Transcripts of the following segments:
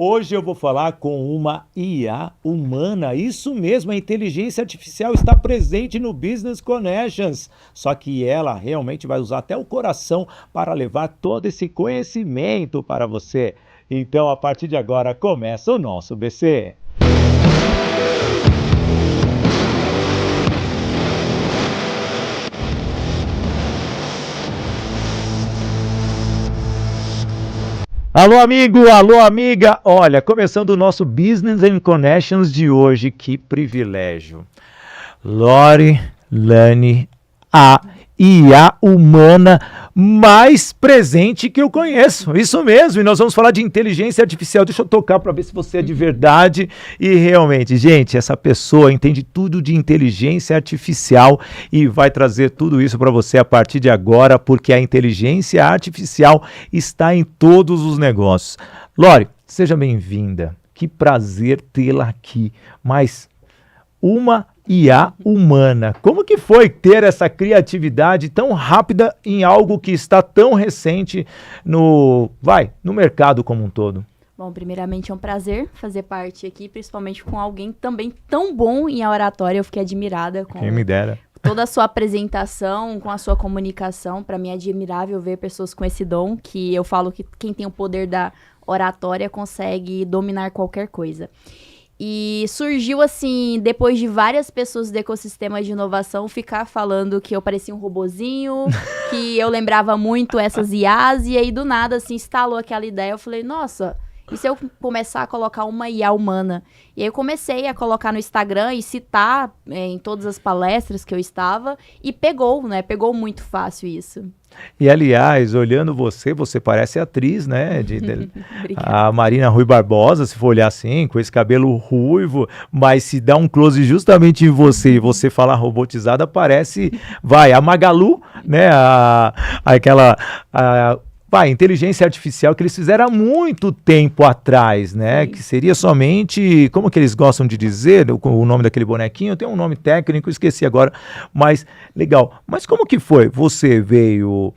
Hoje eu vou falar com uma IA humana. Isso mesmo, a inteligência artificial está presente no Business Connections. Só que ela realmente vai usar até o coração para levar todo esse conhecimento para você. Então, a partir de agora, começa o nosso BC. Alô, amigo, alô, amiga. Olha, começando o nosso Business and Connections de hoje, que privilégio. Lori Lani, a IA humana mais presente que eu conheço. Isso mesmo, e nós vamos falar de inteligência artificial. Deixa eu tocar para ver se você é de verdade. E realmente, gente, essa pessoa entende tudo de inteligência artificial e vai trazer tudo isso para você a partir de agora, porque a inteligência artificial está em todos os negócios. Lori, seja bem-vinda. Que prazer tê-la aqui. Mas uma IA humana. Como que foi ter essa criatividade tão rápida em algo que está tão recente no mercado como um todo? Bom, primeiramente é um prazer fazer parte aqui, principalmente com alguém também tão bom em oratória. Eu fiquei admirada com Quem me dera. Toda a sua apresentação, com a sua comunicação. Para mim é admirável ver pessoas com esse dom, que eu falo que quem tem o poder da oratória consegue dominar qualquer coisa. E surgiu assim, depois de várias pessoas do ecossistema de inovação ficar falando que eu parecia um robozinho, que eu lembrava muito essas IAs, e aí do nada assim, instalou aquela ideia. Eu falei, nossa, e se eu começar a colocar uma IA humana? E aí eu comecei a colocar no Instagram e citar em todas as palestras que eu estava, e pegou, né? Pegou muito fácil isso. E, aliás, olhando você parece atriz, né? A Marina Rui Barbosa, se for olhar assim, com esse cabelo ruivo, mas se dá um close justamente em você e você falar robotizada, parece, a Magalu, né? Inteligência artificial que eles fizeram há muito tempo atrás, né? Sim. Que seria somente, como que eles gostam de dizer, o nome daquele bonequinho, tem um nome técnico, esqueci agora, mas legal. Mas como que foi? Você veio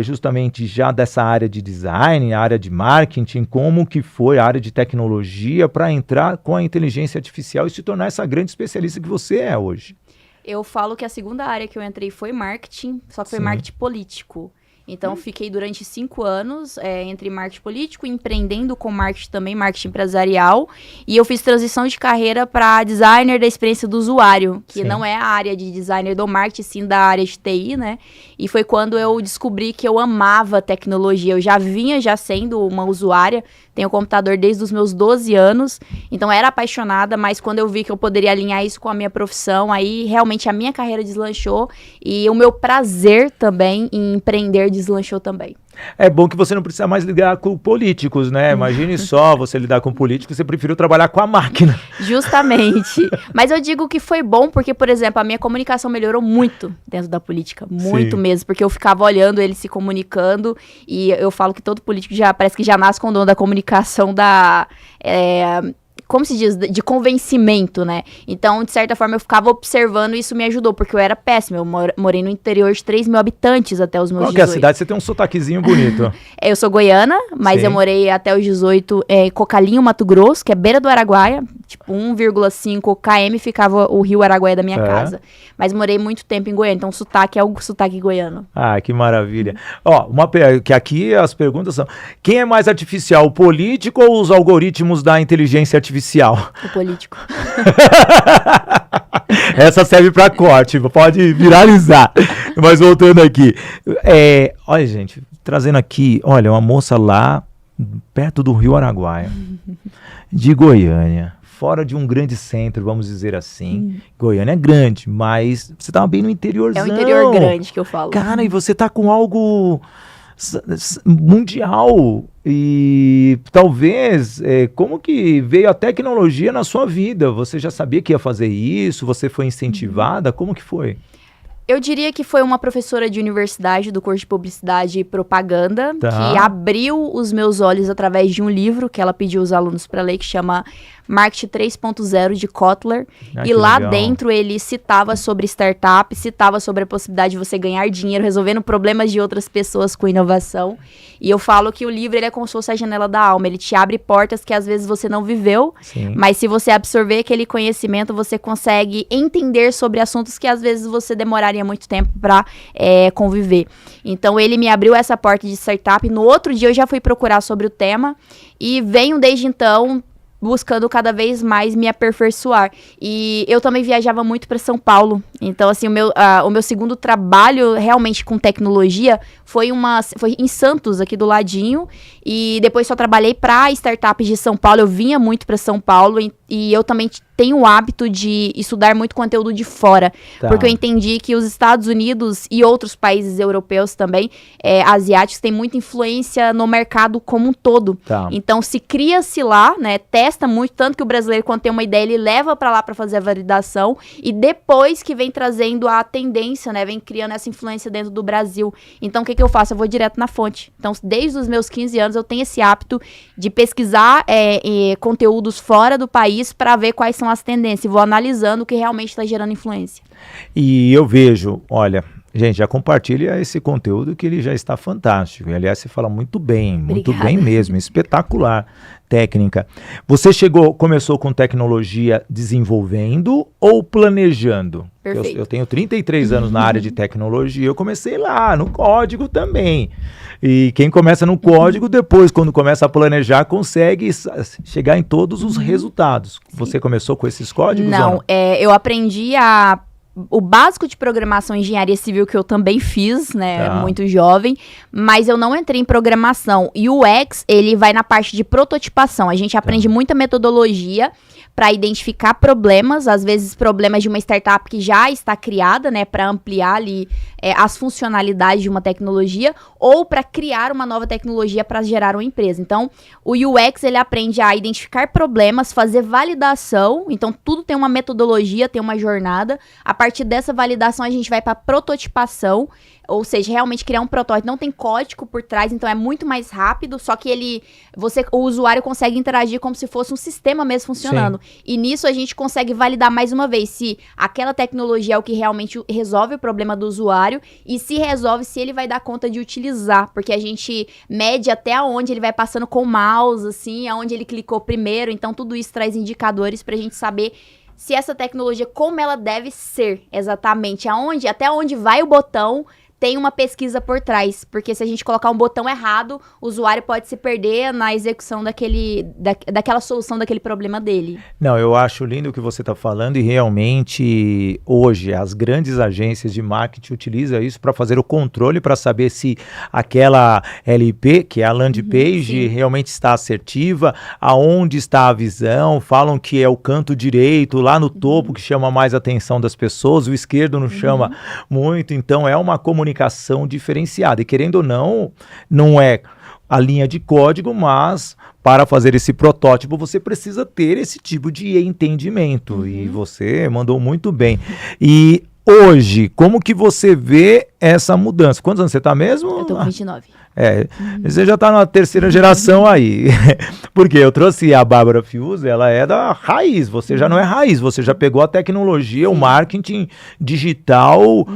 justamente já dessa área de design, área de marketing, como que foi a área de tecnologia para entrar com a inteligência artificial e se tornar essa grande especialista que você é hoje? Eu falo que a segunda área que eu entrei foi marketing, só que foi marketing político. Então, fiquei durante 5 anos entre marketing político, empreendendo com marketing também, marketing empresarial. E eu fiz transição de carreira para designer da experiência do usuário, que não é a área de designer do marketing, sim da área de TI, né? E foi quando eu descobri que eu amava tecnologia. Eu já vinha sendo uma usuária, tenho computador desde os meus 12 anos, então era apaixonada, mas quando eu vi que eu poderia alinhar isso com a minha profissão, aí realmente a minha carreira deslanchou e o meu prazer também em empreender deslanchou também. É bom que você não precisa mais lidar com políticos, né? Imagine só você lidar com políticos, você preferiu trabalhar com a máquina. Justamente. Mas eu digo que foi bom porque, por exemplo, a minha comunicação melhorou muito dentro da política. Muito mesmo, porque eu ficava olhando eles se comunicando e eu falo que todo político parece que já nasce com o dom da comunicação como se diz, de convencimento, né? Então, de certa forma, eu ficava observando e isso me ajudou, porque eu era péssima. Eu morei no interior de 3 mil habitantes até os meus 18. Qual que é a cidade? Você tem um sotaquezinho bonito. Eu sou goiana, mas eu morei até os 18 em Cocalinho, Mato Grosso, que é beira do Araguaia. Tipo, 1,5 km ficava o rio Araguaia da minha casa. Mas morei muito tempo em Goiânia, então o sotaque é o sotaque goiano. Ah, que maravilha. Ó, que aqui as perguntas são: quem é mais artificial, o político ou os algoritmos da inteligência artificial? O político. Essa serve para corte, pode viralizar. Mas voltando aqui. Olha, gente, trazendo aqui, olha, uma moça lá, perto do Rio Araguaia, de Goiânia, fora de um grande centro, vamos dizer assim. Goiânia é grande, mas você estava bem no interiorzão. É o interior grande que eu falo. Cara, e você tá com algo mundial e talvez como que veio a tecnologia na sua vida? Você já sabia que ia fazer isso? Você foi incentivada? Como que foi? Eu diria que foi uma professora de universidade do curso de Publicidade e Propaganda que abriu os meus olhos através de um livro que ela pediu os alunos para ler, que chama Marketing 3.0 de Kotler. E lá dentro ele citava sobre startup, citava sobre a possibilidade de você ganhar dinheiro resolvendo problemas de outras pessoas com inovação. E eu falo que o livro ele é como se fosse a janela da alma, ele te abre portas que às vezes você não viveu, mas se você absorver aquele conhecimento, você consegue entender sobre assuntos que às vezes você demoraria muito tempo para conviver. Então ele me abriu essa porta de startup, no outro dia eu já fui procurar sobre o tema e venho desde então buscando cada vez mais me aperfeiçoar. E eu também viajava muito para São Paulo. Então, assim, o meu segundo trabalho realmente com tecnologia foi em Santos, aqui do ladinho. E depois só trabalhei para startups de São Paulo. Eu vinha muito para São Paulo e eu também tenho o hábito de estudar muito conteúdo de fora. Porque eu entendi que os Estados Unidos e outros países europeus também, asiáticos, têm muita influência no mercado como um todo. Então, se cria-se lá, né, testa muito, tanto que o brasileiro, quando tem uma ideia, ele leva para lá para fazer a validação e depois que vem trazendo a tendência, né, vem criando essa influência dentro do Brasil. Então, o que eu faço? Eu vou direto na fonte. Então, desde os meus 15 anos, eu tenho esse hábito de pesquisar conteúdos fora do país para ver quais são as tendências. E vou analisando o que realmente está gerando influência. E eu vejo, olha, gente, já compartilha esse conteúdo que ele já está fantástico. E, aliás, você fala muito bem mesmo, espetacular técnica. Você começou com tecnologia desenvolvendo ou planejando? Perfeito. Eu tenho 33 anos na área de tecnologia, eu comecei lá, no código também. E quem começa no código, depois, quando começa a planejar, consegue chegar em todos os resultados. Você começou com esses códigos? Não, eu aprendi o básico de programação e engenharia civil, que eu também fiz, né, muito jovem, mas eu não entrei em programação. E o UX, ele vai na parte de prototipação. A gente aprende muita metodologia para identificar problemas, às vezes problemas de uma startup que já está criada, né, para ampliar ali as funcionalidades de uma tecnologia, ou para criar uma nova tecnologia para gerar uma empresa. Então, o UX, ele aprende a identificar problemas, fazer validação, então tudo tem uma metodologia, tem uma jornada. A partir dessa validação, a gente vai para prototipação, ou seja, realmente criar um protótipo. Não tem código por trás, então é muito mais rápido, só que o usuário consegue interagir como se fosse um sistema mesmo funcionando. E nisso a gente consegue validar mais uma vez se aquela tecnologia é o que realmente resolve o problema do usuário e se resolve, se ele vai dar conta de utilizar, porque a gente mede até onde ele vai passando com o mouse, assim, aonde ele clicou primeiro, então tudo isso traz indicadores pra gente saber se essa tecnologia, como ela deve ser exatamente, até onde vai o botão, tem uma pesquisa por trás, porque se a gente colocar um botão errado, o usuário pode se perder na execução daquela solução daquele problema dele. Não, eu acho lindo o que você está falando e realmente hoje as grandes agências de marketing utilizam isso para fazer o controle, para saber se aquela LP, que é a landing page, realmente está assertiva, aonde está a visão, falam que é o canto direito, lá no topo, que chama mais a atenção das pessoas, o esquerdo não chama muito, então é uma comunicação diferenciada, e querendo ou não, não é a linha de código, mas para fazer esse protótipo você precisa ter esse tipo de entendimento, e você mandou muito bem. E hoje, como que você vê essa mudança? Quantos anos você está mesmo? Eu tô com 29. Você já está na terceira geração aí, porque eu trouxe a Bárbara Fiuza, ela é da raiz, você já não é raiz, você já pegou a tecnologia, o marketing digital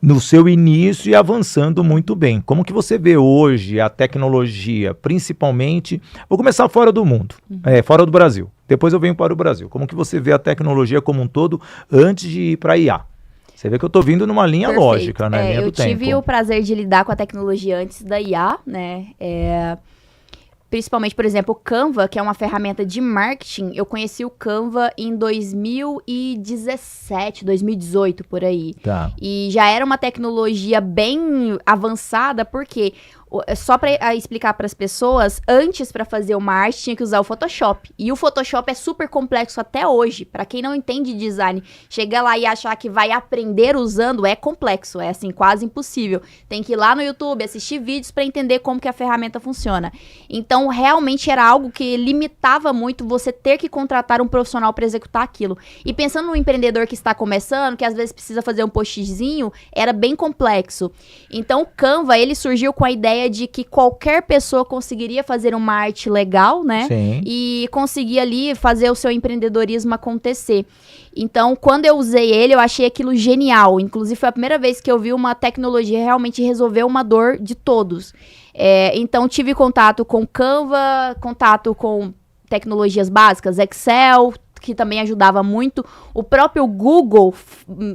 no seu início e avançando muito bem. Como que você vê hoje a tecnologia, principalmente, vou começar fora do mundo, fora do Brasil, depois eu venho para o Brasil, como que você vê a tecnologia como um todo antes de ir para a IA? Você vê que eu tô vindo numa linha lógica, né? Linha do tempo. Eu tive o prazer de lidar com a tecnologia antes da IA, né? Principalmente, por exemplo, o Canva, que é uma ferramenta de marketing. Eu conheci o Canva em 2017, 2018, por aí. E já era uma tecnologia bem avançada, porque Só para explicar para as pessoas, antes para fazer uma arte tinha que usar o Photoshop. E o Photoshop é super complexo até hoje. Para quem não entende design, chegar lá e achar que vai aprender usando é complexo, é assim quase impossível. Tem que ir lá no YouTube, assistir vídeos para entender como que a ferramenta funciona. Então, realmente era algo que limitava muito você ter que contratar um profissional para executar aquilo. E pensando no empreendedor que está começando, que às vezes precisa fazer um postzinho, era bem complexo. Então, o Canva, ele surgiu com a ideia de que qualquer pessoa conseguiria fazer uma arte legal, né? Sim. E conseguir ali fazer o seu empreendedorismo acontecer. Então, quando eu usei ele, eu achei aquilo genial. Inclusive, foi a primeira vez que eu vi uma tecnologia realmente resolver uma dor de todos. Então, tive contato com Canva, contato com tecnologias básicas, Excel, que também ajudava muito. O próprio Google,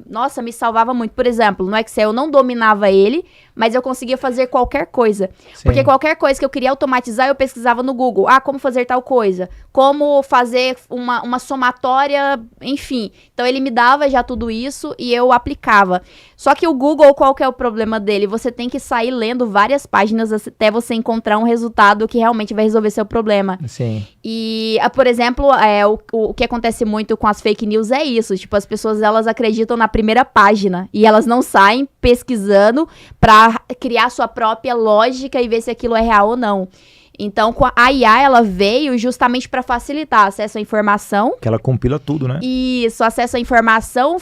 nossa, me salvava muito. Por exemplo, no Excel eu não dominava ele, mas eu conseguia fazer qualquer coisa. Sim. Porque qualquer coisa que eu queria automatizar, eu pesquisava no Google. Como fazer tal coisa? Como fazer uma somatória, enfim. Então, ele me dava já tudo isso e eu aplicava. Só que o Google, qual que é o problema dele? Você tem que sair lendo várias páginas até você encontrar um resultado que realmente vai resolver seu problema. Sim. E, por exemplo, o que acontece muito com as fake news é isso. Tipo, as pessoas, elas acreditam na primeira página e elas não saem pesquisando para criar sua própria lógica e ver se aquilo é real ou não. Então, a IA, ela veio justamente para facilitar acesso à informação. Que ela compila tudo, né? Isso, acesso à informação,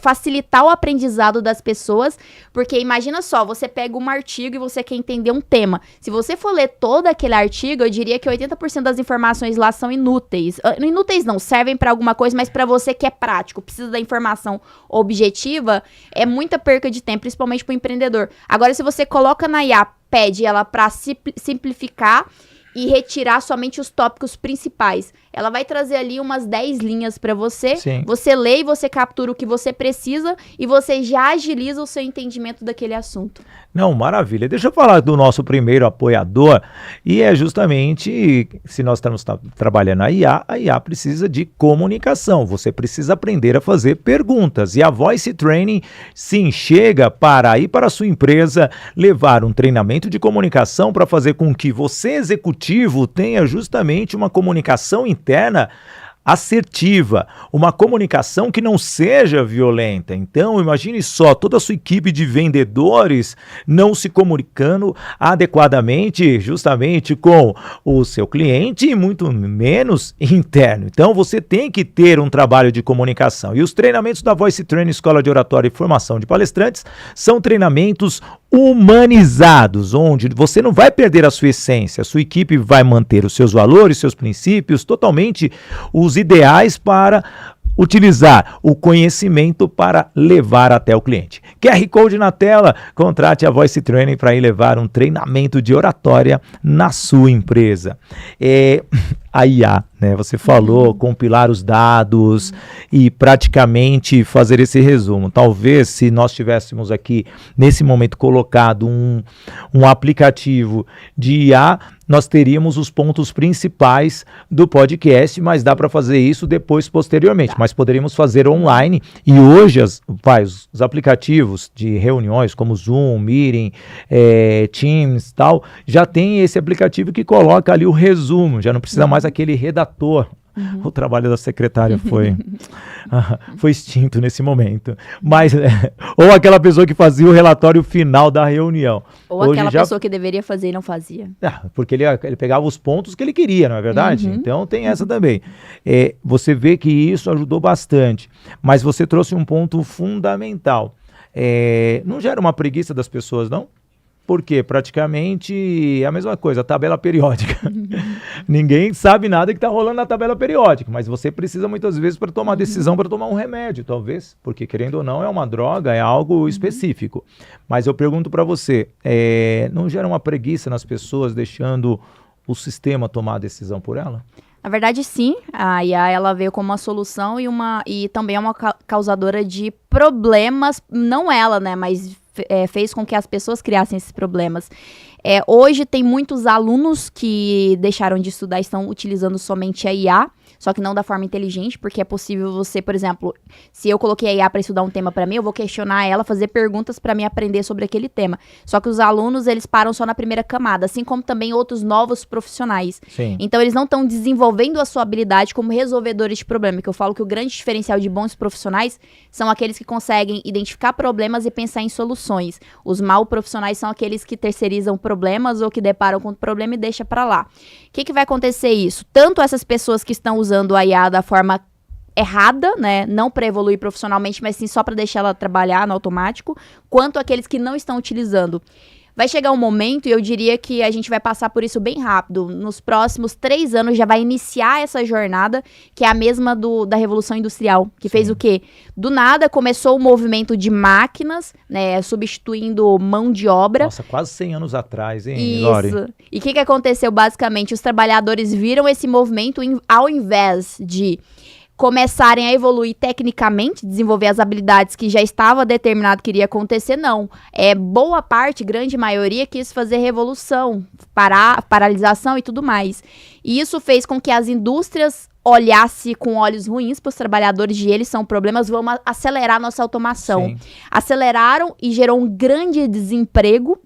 facilitar o aprendizado das pessoas, porque imagina só, você pega um artigo e você quer entender um tema. Se você for ler todo aquele artigo, eu diria que 80% das informações lá são inúteis. Inúteis não, servem para alguma coisa, mas para você que é prático, precisa da informação objetiva, é muita perca de tempo, principalmente para o empreendedor. Agora, se você coloca na IA, pede ela para simplificar e retirar somente os tópicos principais. Ela vai trazer ali umas 10 linhas para você. Sim. Você lê e você captura o que você precisa e você já agiliza o seu entendimento daquele assunto. Não, maravilha. Deixa eu falar do nosso primeiro apoiador, e é justamente, se nós estamos trabalhando a IA precisa de comunicação. Você precisa aprender a fazer perguntas. E a Voice Training, sim, chega para ir para a sua empresa, levar um treinamento de comunicação para fazer com que você, executivo, tenha justamente uma comunicação interna assertiva, uma comunicação que não seja violenta. Então, imagine só, toda a sua equipe de vendedores não se comunicando adequadamente, justamente com o seu cliente e muito menos interno. Então, você tem que ter um trabalho de comunicação. E os treinamentos da Voice Training, Escola de Oratória e Formação de Palestrantes, são treinamentos humanizados, onde você não vai perder a sua essência, a sua equipe vai manter os seus valores, seus princípios, totalmente os ideais para utilizar o conhecimento para levar até o cliente. QR Code na tela, contrate a Voice Training para ir levar um treinamento de oratória na sua empresa. A IA, né? Você falou, compilar os dados e praticamente fazer esse resumo. Talvez, se nós tivéssemos aqui, nesse momento, colocado um aplicativo de IA, nós teríamos os pontos principais do podcast, mas dá para fazer isso depois, posteriormente. Mas poderíamos fazer online, e hoje os aplicativos de reuniões, como Zoom, Meeting, Teams e tal, já tem esse aplicativo que coloca ali o resumo, já não precisa mais aquele redator. O trabalho da secretária foi extinto nesse momento. Mas, ou aquela pessoa que fazia o relatório final da reunião. Ou hoje aquela pessoa que deveria fazer e não fazia. Porque ele pegava os pontos que ele queria, não é verdade? Então tem essa também. Você vê que isso ajudou bastante. Mas você trouxe um ponto fundamental. Não gera uma preguiça das pessoas, não? Porque praticamente é a mesma coisa, a tabela periódica. Ninguém sabe nada que está rolando na tabela periódica, mas você precisa muitas vezes para tomar decisão, para tomar um remédio, talvez, porque querendo ou não é uma droga, é algo específico. Mas eu pergunto para você, não gera uma preguiça nas pessoas deixando o sistema tomar a decisão por ela? Na verdade, sim. A IA, ela veio como uma solução e também é uma causadora de problemas, não ela, né, mas fez com que as pessoas criassem esses problemas. Hoje tem muitos alunos que deixaram de estudar e estão utilizando somente a IA, só que não da forma inteligente, porque é possível você, por exemplo, se eu coloquei a IA para estudar um tema para mim, eu vou questionar ela, fazer perguntas para me aprender sobre aquele tema. Só que os alunos, eles param só na primeira camada, assim como também outros novos profissionais. Sim. Então, eles não estão desenvolvendo a sua habilidade como resolvedores de problema, que eu falo que o grande diferencial de bons profissionais são aqueles que conseguem identificar problemas e pensar em soluções. Os mal profissionais são aqueles que terceirizam problemas ou que deparam com o problema e deixam para lá. O que vai acontecer isso? Tanto essas pessoas que estão usando a IA da forma errada, né, não para evoluir profissionalmente, mas sim só para deixar ela trabalhar no automático, quanto aqueles que não estão utilizando. Vai chegar um momento, e eu diria que a gente vai passar por isso bem rápido. Nos próximos 3 anos já vai iniciar essa jornada, que é a mesma da Revolução Industrial, que fez o quê? Do nada começou o movimento de máquinas, né, substituindo mão de obra. Nossa, quase 100 anos atrás, hein, Lori? Isso. E o que aconteceu, basicamente? Os trabalhadores viram esse movimento ao invés de começarem a evoluir tecnicamente, desenvolver as habilidades que já estava determinado que iria acontecer, não. Boa parte, grande maioria, quis fazer revolução, paralisação e tudo mais. E isso fez com que as indústrias olhassem com olhos ruins para os trabalhadores de eles são problemas, vamos acelerar nossa automação. Sim. Aceleraram e gerou um grande desemprego.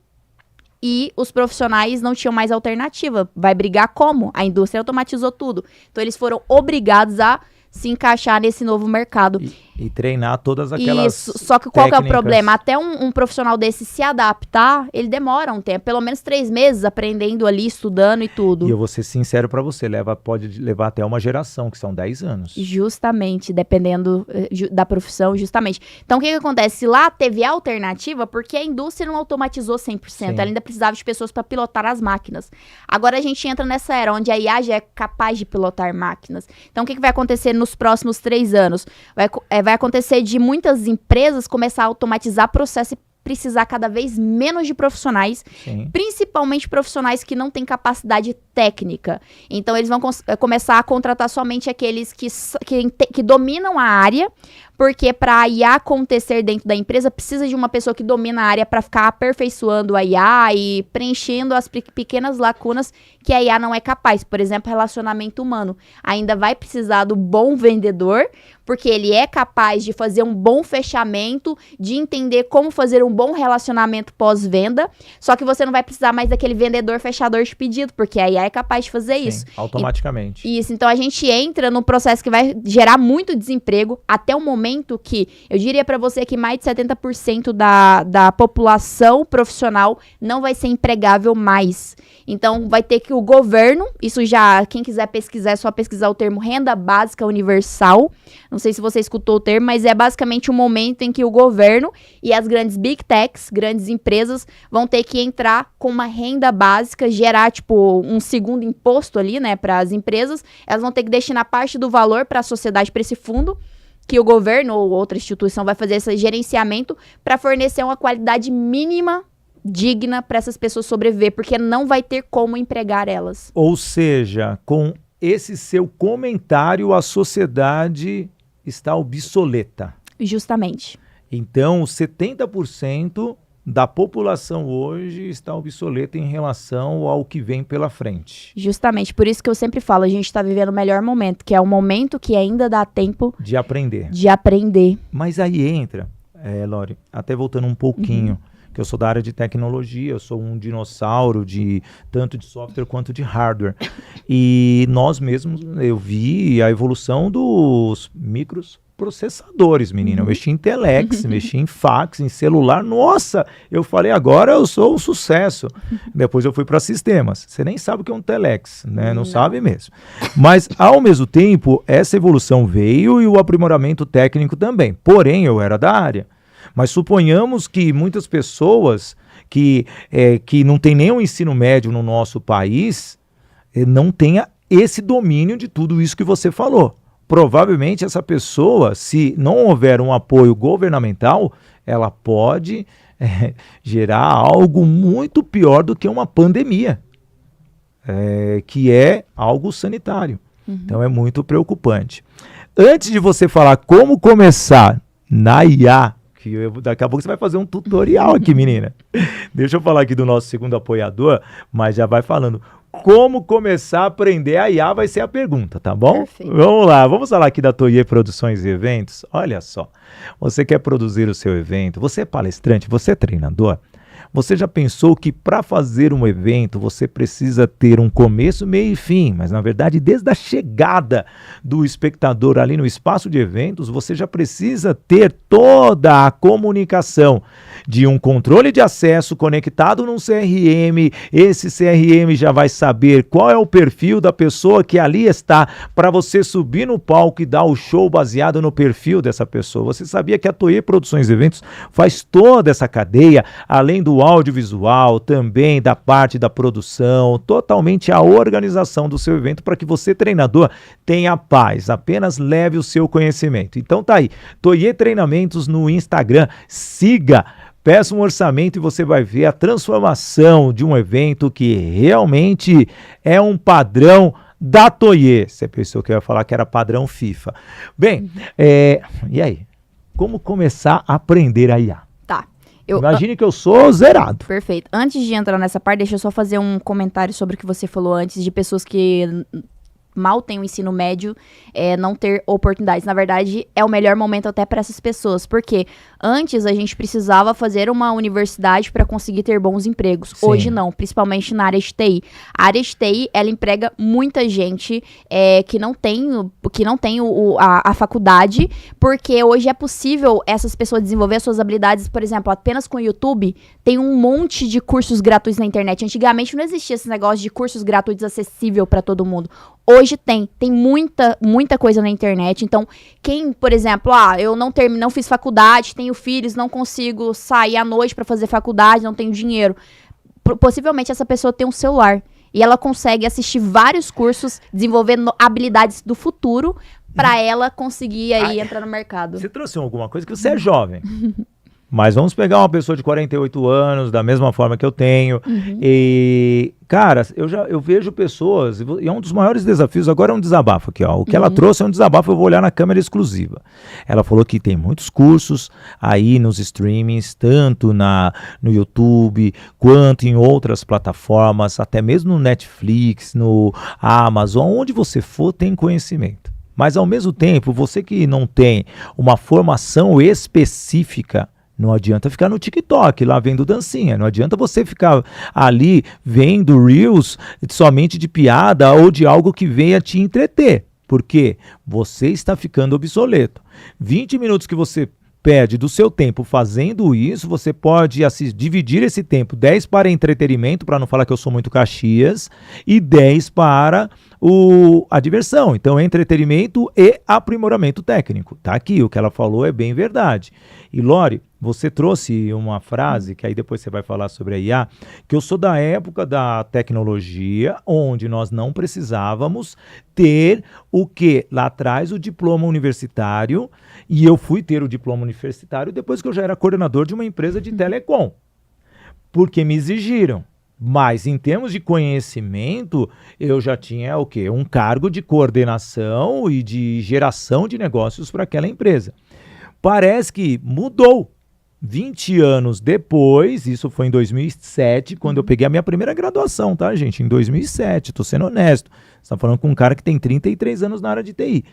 E os profissionais não tinham mais alternativa. Vai brigar como? A indústria automatizou tudo. Então, eles foram obrigados a se encaixar nesse novo mercado. E treinar todas aquelas Isso, só que qual que é o técnicas. problema? Até um profissional desse se adaptar, ele demora um tempo, pelo menos 3 meses aprendendo ali, estudando e tudo. E eu vou ser sincero para você, pode levar até uma geração, que são 10 anos. Justamente, dependendo da profissão, justamente. Então, o que acontece? Lá teve alternativa, porque a indústria não automatizou 100%, Sim. ela ainda precisava de pessoas para pilotar as máquinas. Agora a gente entra nessa era, onde a IA já é capaz de pilotar máquinas. Então, o que vai acontecer nos próximos 3 anos? Vai acontecer de muitas empresas começar a automatizar processo e precisar cada vez menos de profissionais, Sim. principalmente profissionais que não têm capacidade técnica. Então, eles vão começar a contratar somente aqueles que dominam a área, porque para a IA acontecer dentro da empresa, precisa de uma pessoa que domina a área para ficar aperfeiçoando a IA e preenchendo as pequenas lacunas que a IA não é capaz. Por exemplo, relacionamento humano. Ainda vai precisar do bom vendedor, porque ele é capaz de fazer um bom fechamento, de entender como fazer um bom relacionamento pós-venda, só que você não vai precisar mais daquele vendedor fechador de pedido, porque a IA é capaz de fazer isso. Automaticamente. Isso, então a gente entra num processo que vai gerar muito desemprego, até o momento que, eu diria para você que mais de 70% da população profissional não vai ser empregável mais. Então vai ter que o governo, isso já, quem quiser pesquisar, é só pesquisar o termo renda básica universal. Não sei se você escutou o termo, mas é basicamente o momento em que o governo e as grandes big techs, grandes empresas, vão ter que entrar com uma renda básica, gerar, tipo, um segundo imposto ali, né, para as empresas. Elas vão ter que destinar parte do valor para a sociedade, para esse fundo, que o governo ou outra instituição vai fazer esse gerenciamento para fornecer uma qualidade mínima digna para essas pessoas sobreviver, porque não vai ter como empregar elas. Ou seja, com esse seu comentário, a sociedade está obsoleta. Justamente. Então, 70% da população hoje está obsoleta em relação ao que vem pela frente. Justamente, por isso que eu sempre falo, a gente está vivendo o melhor momento, que é o momento que ainda dá tempo de aprender. Mas aí entra, Lori, até voltando um pouquinho, que eu sou da área de tecnologia, eu sou um dinossauro tanto de software quanto de hardware. E nós mesmos, eu vi a evolução dos microprocessadores, menina. Eu mexi em telex, mexi em fax, em celular. Nossa, eu falei, agora eu sou um sucesso. Depois eu fui para sistemas. Você nem sabe o que é um telex, né? Não sabe mesmo. Mas, ao mesmo tempo, essa evolução veio e o aprimoramento técnico também. Porém, eu era da área. Mas suponhamos que muitas pessoas que não tem nem um ensino médio no nosso país não tenha esse domínio de tudo isso que você falou. Provavelmente essa pessoa, se não houver um apoio governamental, ela pode gerar algo muito pior do que uma pandemia, que é algo sanitário. Então é muito preocupante. Antes de você falar como começar na IA, filho. Daqui a pouco você vai fazer um tutorial aqui, menina. Deixa eu falar aqui do nosso segundo apoiador, mas já vai falando. Como começar a aprender a IA vai ser a pergunta, tá bom? Perfeito. Vamos lá, vamos falar aqui da Toye Produções e Eventos. Olha só, você quer produzir o seu evento, você é palestrante, você é treinador? Você já pensou que para fazer um evento você precisa ter um começo, meio e fim, mas na verdade desde a chegada do espectador ali no espaço de eventos, você já precisa ter toda a comunicação de um controle de acesso conectado num CRM, esse CRM já vai saber qual é o perfil da pessoa que ali está para você subir no palco e dar o show baseado no perfil dessa pessoa. Você sabia que a Toye Produções e Eventos faz toda essa cadeia, além do audiovisual, também da parte da produção, totalmente a organização do seu evento para que você, treinador, tenha paz, apenas leve o seu conhecimento. Então tá aí, Toye Treinamentos no Instagram, siga, peça um orçamento e você vai ver a transformação de um evento que realmente é um padrão da Toye. Você pensou que eu ia falar que era padrão FIFA. Bem, e aí? Como começar a aprender a IA? Imagine que eu sou zerado. Perfeito. Antes de entrar nessa parte, deixa eu só fazer um comentário sobre o que você falou antes, de pessoas que mal têm o ensino médio, não ter oportunidades. Na verdade, é o melhor momento até para essas pessoas, porque antes a gente precisava fazer uma universidade para conseguir ter bons empregos. Sim. Hoje não, principalmente na área de TI. A área de TI, ela emprega muita gente que não tem a faculdade, porque hoje é possível essas pessoas desenvolver suas habilidades, por exemplo, apenas com o YouTube. Tem um monte de cursos gratuitos na internet. Antigamente não existia esse negócio de cursos gratuitos acessível para todo mundo. Hoje tem muita coisa na internet. Então, quem, por exemplo, eu não fiz faculdade, tenho filhos, não consigo sair à noite para fazer faculdade, não tenho dinheiro. Possivelmente essa pessoa tem um celular e ela consegue assistir vários cursos, desenvolvendo habilidades do futuro para ela conseguir aí entrar no mercado. Você trouxe alguma coisa que você é jovem. Mas vamos pegar uma pessoa de 48 anos, da mesma forma que eu tenho. E, cara, eu vejo pessoas, e é um dos maiores desafios, agora é um desabafo aqui, ó. O que ela trouxe é um desabafo, eu vou olhar na câmera exclusiva. Ela falou que tem muitos cursos aí nos streamings, tanto no YouTube, quanto em outras plataformas, até mesmo no Netflix, no Amazon, onde você for, tem conhecimento. Mas, ao mesmo tempo, você que não tem uma formação específica, não adianta ficar no TikTok lá vendo dancinha, não adianta você ficar ali vendo Reels somente de piada ou de algo que venha te entreter, porque você está ficando obsoleto. 20 minutos que você perde do seu tempo fazendo isso, você pode dividir esse tempo 10 para entretenimento, para não falar que eu sou muito Caxias, e 10 para a diversão. Então, entretenimento e aprimoramento técnico. Tá aqui, o que ela falou é bem verdade. E Lori, você trouxe uma frase, que aí depois você vai falar sobre a IA, que eu sou da época da tecnologia, onde nós não precisávamos ter o quê? Lá atrás, o diploma universitário, e eu fui ter o diploma universitário depois que eu já era coordenador de uma empresa de telecom, porque me exigiram. Mas em termos de conhecimento, eu já tinha o quê? Um cargo de coordenação e de geração de negócios para aquela empresa. Parece que mudou. 20 anos depois, isso foi em 2007, quando eu peguei a minha primeira graduação, tá, gente? Em 2007, tô sendo honesto. Você tá falando com um cara que tem 33 anos na área de TI.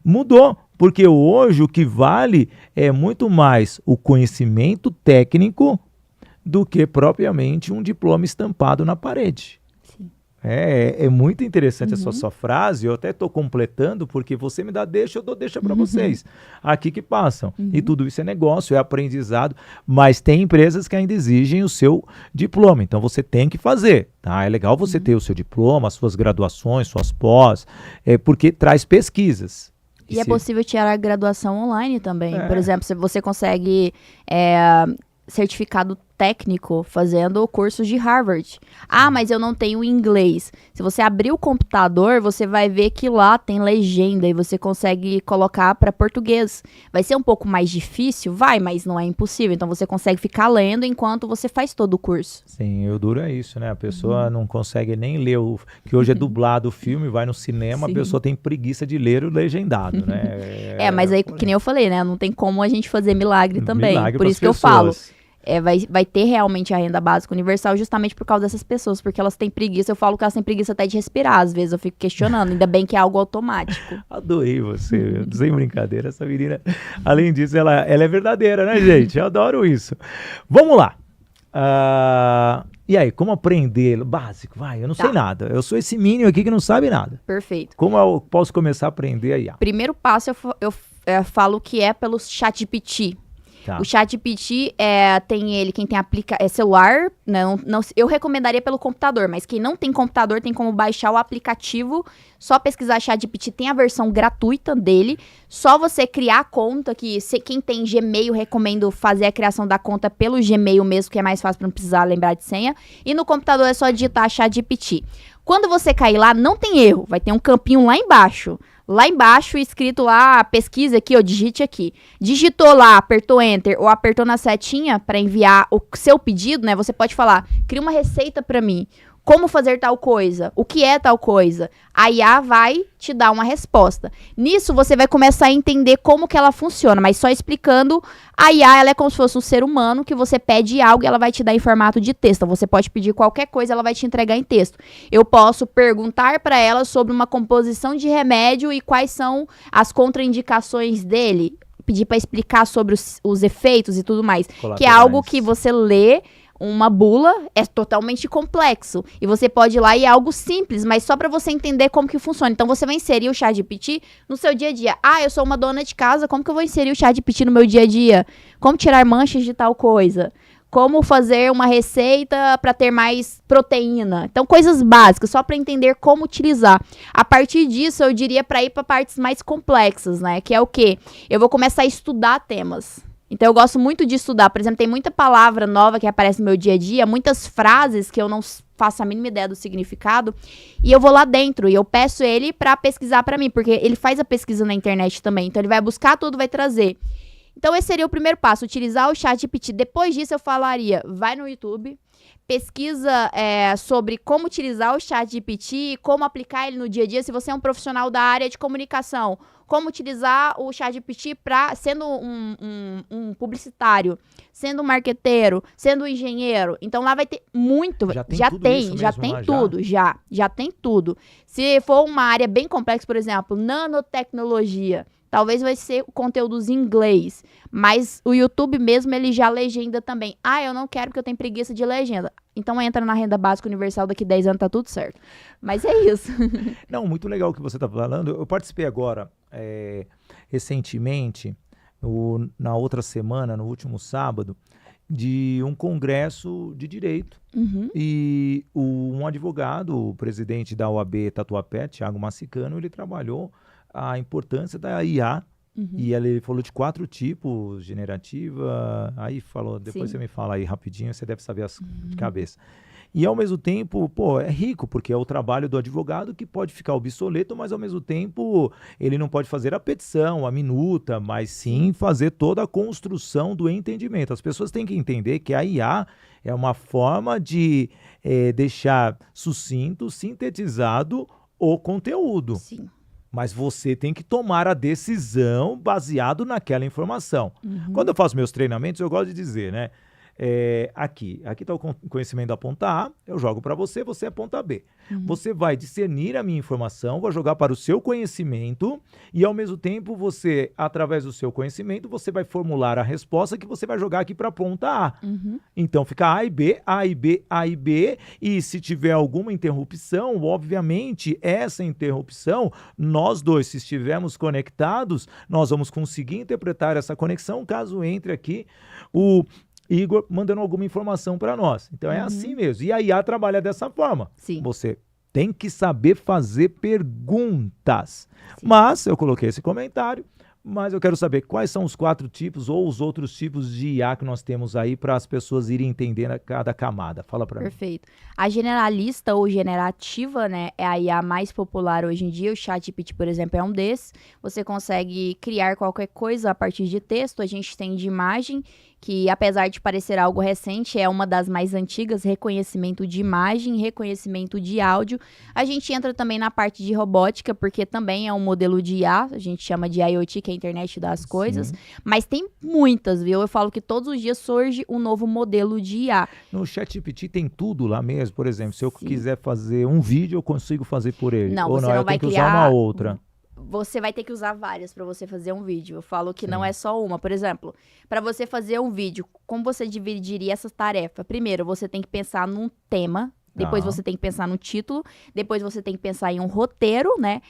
Mudou, porque hoje o que vale é muito mais o conhecimento técnico do que propriamente um diploma estampado na parede. Sim. É muito interessante essa sua frase, eu até estou completando, porque você me dá deixa, eu dou deixa para vocês, aqui que passam. E tudo isso é negócio, é aprendizado, mas tem empresas que ainda exigem o seu diploma, então você tem que fazer, tá? É legal você ter o seu diploma, suas graduações, suas pós, porque traz pesquisas. E é possível tirar a graduação online também. Por exemplo, se você consegue certificado técnico fazendo cursos de Harvard. Ah, mas eu não tenho inglês. Se você abrir o computador, você vai ver que lá tem legenda e você consegue colocar para português. Vai ser um pouco mais difícil? Vai, mas não é impossível. Então você consegue ficar lendo enquanto você faz todo o curso. Sim, o duro é isso, né? A pessoa não consegue nem ler que hoje é dublado o filme, vai no cinema, Sim. a pessoa tem preguiça de ler o legendado, né? Mas aí, que nem eu falei, né? Não tem como a gente fazer milagre também. Milagre Por pras isso que eu falo. pessoas. Vai ter realmente a renda básica universal justamente por causa dessas pessoas, porque elas têm preguiça. Eu falo que elas têm preguiça até de respirar, às vezes eu fico questionando, ainda bem que é algo automático. Adorei você, sem brincadeira, essa menina. Além disso, ela é verdadeira, né, gente? Eu adoro isso. Vamos lá. E aí, como aprender? Básico, vai, eu não sei nada. Eu sou esse mínimo aqui que não sabe nada. Perfeito. Como eu posso começar a aprender a IA? Primeiro passo, eu falo que é pelo ChatGPT. Tá. O ChatGPT tem ele, quem tem celular, eu recomendaria pelo computador, mas quem não tem computador tem como baixar o aplicativo, só pesquisar ChatGPT, tem a versão gratuita dele, só você criar a conta, quem tem Gmail, recomendo fazer a criação da conta pelo Gmail mesmo, que é mais fácil para não precisar lembrar de senha, e no computador é só digitar ChatGPT. Quando você cair lá, não tem erro, vai ter um campinho lá embaixo. Lá embaixo, escrito lá, pesquisa aqui, digite aqui. Digitou lá, apertou Enter ou apertou na setinha para enviar o seu pedido, né? Você pode falar, cria uma receita para mim. Como fazer tal coisa? O que é tal coisa? A IA vai te dar uma resposta. Nisso, você vai começar a entender como que ela funciona, mas só explicando, a IA ela é como se fosse um ser humano que você pede algo e ela vai te dar em formato de texto. Você pode pedir qualquer coisa, ela vai te entregar em texto. Eu posso perguntar para ela sobre uma composição de remédio e quais são as contraindicações dele. Pedir para explicar sobre os efeitos e tudo mais. Que é algo que você lê. Uma bula é totalmente complexo. E você pode ir lá e é algo simples, mas só para você entender como que funciona. Então, você vai inserir o ChatGPT no seu dia a dia. Ah, eu sou uma dona de casa, como que eu vou inserir o ChatGPT no meu dia a dia? Como tirar manchas de tal coisa? Como fazer uma receita para ter mais proteína? Então, coisas básicas, só para entender como utilizar. A partir disso, eu diria para ir para partes mais complexas, né? Que é o quê? Eu vou começar a estudar temas. Então, eu gosto muito de estudar. Por exemplo, tem muita palavra nova que aparece no meu dia a dia, muitas frases que eu não faço a mínima ideia do significado, e eu vou lá dentro e eu peço ele para pesquisar para mim, porque ele faz a pesquisa na internet também. Então, ele vai buscar tudo, vai trazer. Então, esse seria o primeiro passo, utilizar o ChatGPT. Depois disso, eu falaria, vai no YouTube, pesquisa sobre como utilizar o ChatGPT, como aplicar ele no dia a dia, se você é um profissional da área de comunicação, como utilizar o ChatGPT sendo um publicitário, sendo um marqueteiro, sendo um engenheiro. Então lá vai ter muito, já tem tudo. Se for uma área bem complexa, por exemplo, nanotecnologia, talvez vai ser conteúdos em inglês, mas o YouTube mesmo, ele já legenda também. Ah, eu não quero porque eu tenho preguiça de legenda. Então entra na renda básica universal, daqui 10 anos tá tudo certo. Mas é isso. Não, muito legal o que você tá falando. Eu participei agora, recentemente, na outra semana, no último sábado, de um congresso de direito. Uhum. E um advogado, o presidente da OAB Tatuapé, Thiago Massicano, ele trabalhou a importância da IA. Uhum. E ele falou de 4 tipos, generativa, aí falou, depois Sim. Você me fala aí rapidinho, você deve saber de cabeça. E ao mesmo tempo, é rico, porque é o trabalho do advogado que pode ficar obsoleto, mas ao mesmo tempo ele não pode fazer a petição, a minuta, mas sim fazer toda a construção do entendimento. As pessoas têm que entender que a IA é uma forma de deixar sucinto, sintetizado o conteúdo. Sim. Mas você tem que tomar a decisão baseado naquela informação. Uhum. Quando eu faço meus treinamentos, eu gosto de dizer, né? Aqui está o conhecimento da ponta A, eu jogo para você, você é a ponta B. Uhum. Você vai discernir a minha informação, vai jogar para o seu conhecimento e, ao mesmo tempo, você, através do seu conhecimento, você vai formular a resposta que você vai jogar aqui para a ponta A. Uhum. Então, fica A e B, A e B, A e B, e se tiver alguma interrupção, obviamente, essa interrupção, nós dois, se estivermos conectados, nós vamos conseguir interpretar essa conexão, caso entre aqui o Igor mandando alguma informação para nós. Então é assim mesmo. E a IA trabalha dessa forma. Sim. Você tem que saber fazer perguntas. Sim. Mas eu coloquei esse comentário Mas eu quero saber quais são os 4 tipos ou os outros tipos de IA que nós temos aí para as pessoas irem entendendo cada camada. Fala para mim. Perfeito. A generalista ou generativa, né, é a IA mais popular hoje em dia. O ChatGPT, por exemplo, é um desses. Você consegue criar qualquer coisa a partir de texto. A gente tem de imagem, que apesar de parecer algo recente, é uma das mais antigas, reconhecimento de imagem, reconhecimento de áudio. A gente entra também na parte de robótica, porque também é um modelo de IA, a gente chama de IoT, que é a internet das coisas, Sim. mas tem muitas, viu? Eu falo que todos os dias surge um novo modelo de IA. No ChatGPT tem tudo lá mesmo, por exemplo, se eu Sim. quiser fazer um vídeo, eu consigo fazer por ele. Não, Ou você não, não eu vai tenho que usar uma criar- outra. Você vai ter que usar várias para você fazer um vídeo. Eu falo que Sim. não é só uma. Por exemplo, para você fazer um vídeo, como você dividiria essa tarefa? Primeiro, você tem que pensar num tema. Depois Tá. você tem que pensar no título, depois você tem que pensar em um roteiro, né?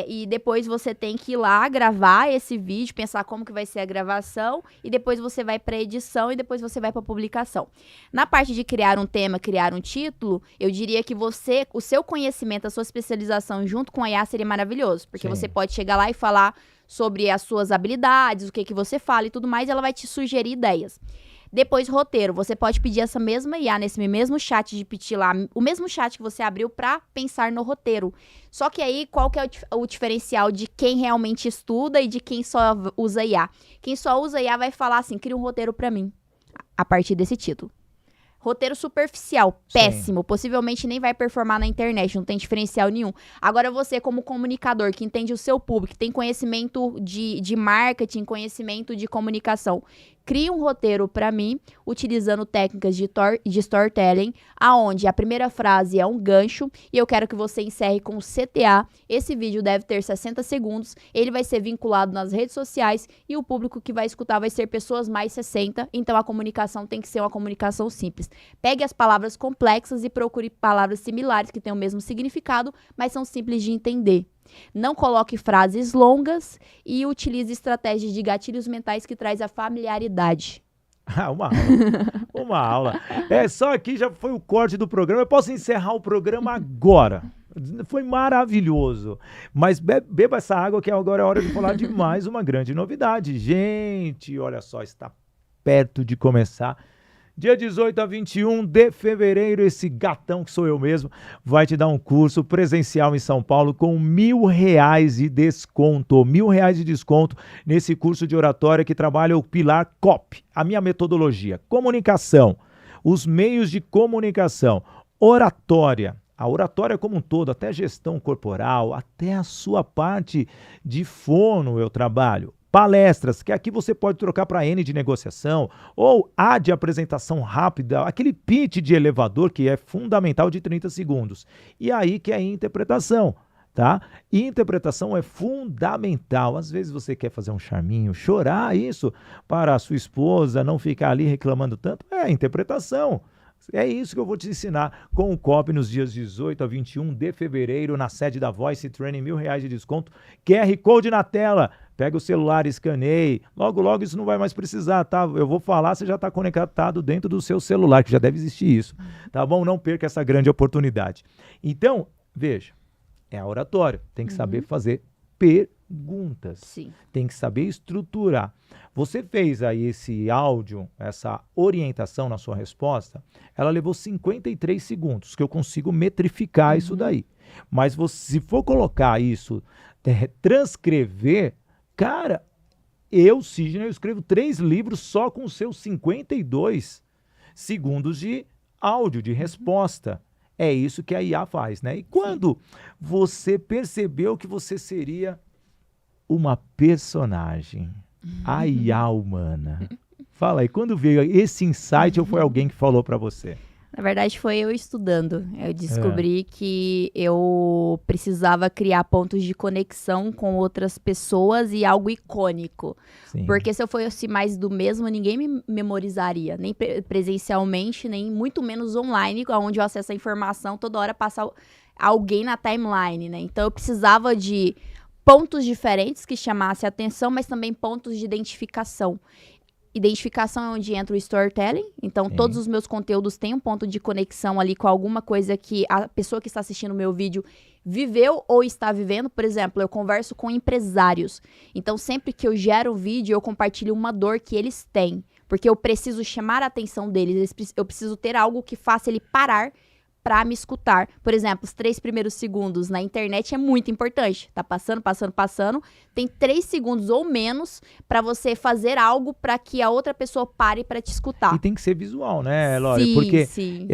E depois você tem que ir lá gravar esse vídeo, pensar como que vai ser a gravação, e depois você vai para edição e depois você vai para publicação. Na parte de criar um tema, criar um título, eu diria que o seu conhecimento, a sua especialização junto com a IA seria maravilhoso, porque Sim. você pode chegar lá e falar sobre as suas habilidades, o que você fala e tudo mais, e ela vai te sugerir ideias. Depois, roteiro. Você pode pedir essa mesma IA, nesse mesmo chat GPT lá, o mesmo chat que você abriu para pensar no roteiro. Só que aí, qual que é o diferencial de quem realmente estuda e de quem só usa IA? Quem só usa IA vai falar assim, cria um roteiro para mim, a partir desse título. Roteiro superficial, Sim. péssimo. Possivelmente nem vai performar na internet, não tem diferencial nenhum. Agora você, como comunicador, que entende o seu público, que tem conhecimento de marketing, conhecimento de comunicação, crie um roteiro para mim, utilizando técnicas de storytelling, aonde a primeira frase é um gancho e eu quero que você encerre com CTA. Esse vídeo deve ter 60 segundos, ele vai ser vinculado nas redes sociais e o público que vai escutar vai ser pessoas mais 60, então a comunicação tem que ser uma comunicação simples. Pegue as palavras complexas e procure palavras similares que tenham o mesmo significado, mas são simples de entender. Não coloque frases longas e utilize estratégias de gatilhos mentais que traz a familiaridade. Ah, uma aula. Uma aula. Só aqui já foi o corte do programa. Eu posso encerrar o programa agora. Foi maravilhoso. Mas beba essa água que agora é hora de falar de mais uma grande novidade. Gente, olha só, está perto de começar. Dia 18 a 21 de fevereiro, esse gatão que sou eu mesmo, vai te dar um curso presencial em São Paulo com R$1.000 de desconto. R$1.000 de desconto nesse curso de oratória que trabalha o pilar COP, a minha metodologia, comunicação, os meios de comunicação, oratória, a oratória como um todo, até gestão corporal, até a sua parte de fono eu trabalho. Palestras, que aqui você pode trocar para N de negociação, ou A de apresentação rápida, aquele pitch de elevador que é fundamental de 30 segundos. E aí que é a interpretação, tá? E interpretação é fundamental. Às vezes você quer fazer um charminho, chorar isso para a sua esposa, não ficar ali reclamando tanto, é a interpretação. É isso que eu vou te ensinar com o COP nos dias 18 a 21 de fevereiro, na sede da Voice Training, R$1.000 de desconto, QR Code na tela. Pega o celular, escaneie. Logo, logo isso não vai mais precisar, tá? Eu vou falar, você já está conectado dentro do seu celular, que já deve existir isso, tá bom? Não perca essa grande oportunidade. Então, veja, é a oratória. Tem que saber fazer perguntas. Sim. Tem que saber estruturar. Você fez aí esse áudio, essa orientação na sua resposta, ela levou 53 segundos, que eu consigo metrificar isso daí. Mas se for colocar isso, transcrever, cara, Sidney, eu escrevo 3 livros só com os seus 52 segundos de áudio, de resposta. É isso que a IA faz, né? E quando você percebeu que você seria uma personagem, a IA humana? Fala aí, quando veio esse insight ou foi alguém que falou para você? Na verdade, foi eu estudando. Eu descobri que eu precisava criar pontos de conexão com outras pessoas e algo icônico. Sim. Porque se eu fosse mais do mesmo, ninguém me memorizaria. Nem presencialmente, nem muito menos online, onde eu acesso a informação, toda hora passa alguém na timeline, né? Então, eu precisava de pontos diferentes que chamassem a atenção, mas também pontos de identificação. Identificação é onde entra o storytelling. Então, todos os meus conteúdos têm um ponto de conexão ali com alguma coisa que a pessoa que está assistindo o meu vídeo viveu ou está vivendo. Por exemplo, eu converso com empresários. Então, sempre que eu gero um vídeo, eu compartilho uma dor que eles têm. Porque eu preciso chamar a atenção deles. Eu preciso ter algo que faça ele parar para me escutar. Por exemplo, os 3 primeiros segundos na internet é muito importante. Tá passando. Tem 3 segundos ou menos para você fazer algo para que a outra pessoa pare para te escutar. E tem que ser visual, né, Lore? Sim, porque sim.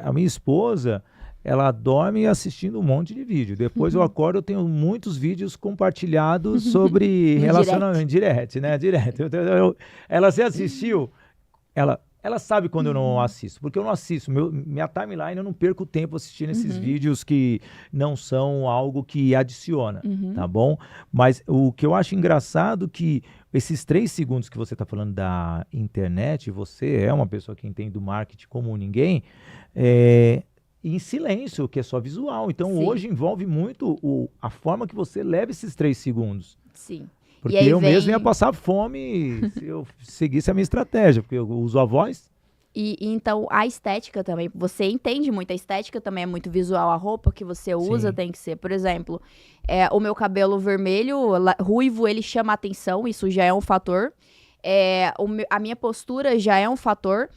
a minha esposa, ela dorme assistindo um monte de vídeo. Depois eu acordo, eu tenho muitos vídeos compartilhados sobre relacionamento. Direct, né? Direto. Ela se assistiu, ela sabe quando eu não assisto, porque eu não assisto. Minha timeline, eu não perco tempo assistindo esses vídeos que não são algo que adiciona, tá bom? Mas o que eu acho engraçado que esses 3 segundos que você está falando da internet, você é uma pessoa que entende do marketing como ninguém, em silêncio, que é só visual. Então, Sim. hoje envolve muito a forma que você leva esses 3 segundos. Sim. Porque eu mesmo ia passar fome se eu seguisse a minha estratégia, porque eu uso a voz. E então, a estética também, você entende muito, a estética também é muito visual, a roupa que você usa tem que ser. Por exemplo, o meu cabelo vermelho, ruivo, ele chama atenção, isso já é um fator. A minha postura já é um fator.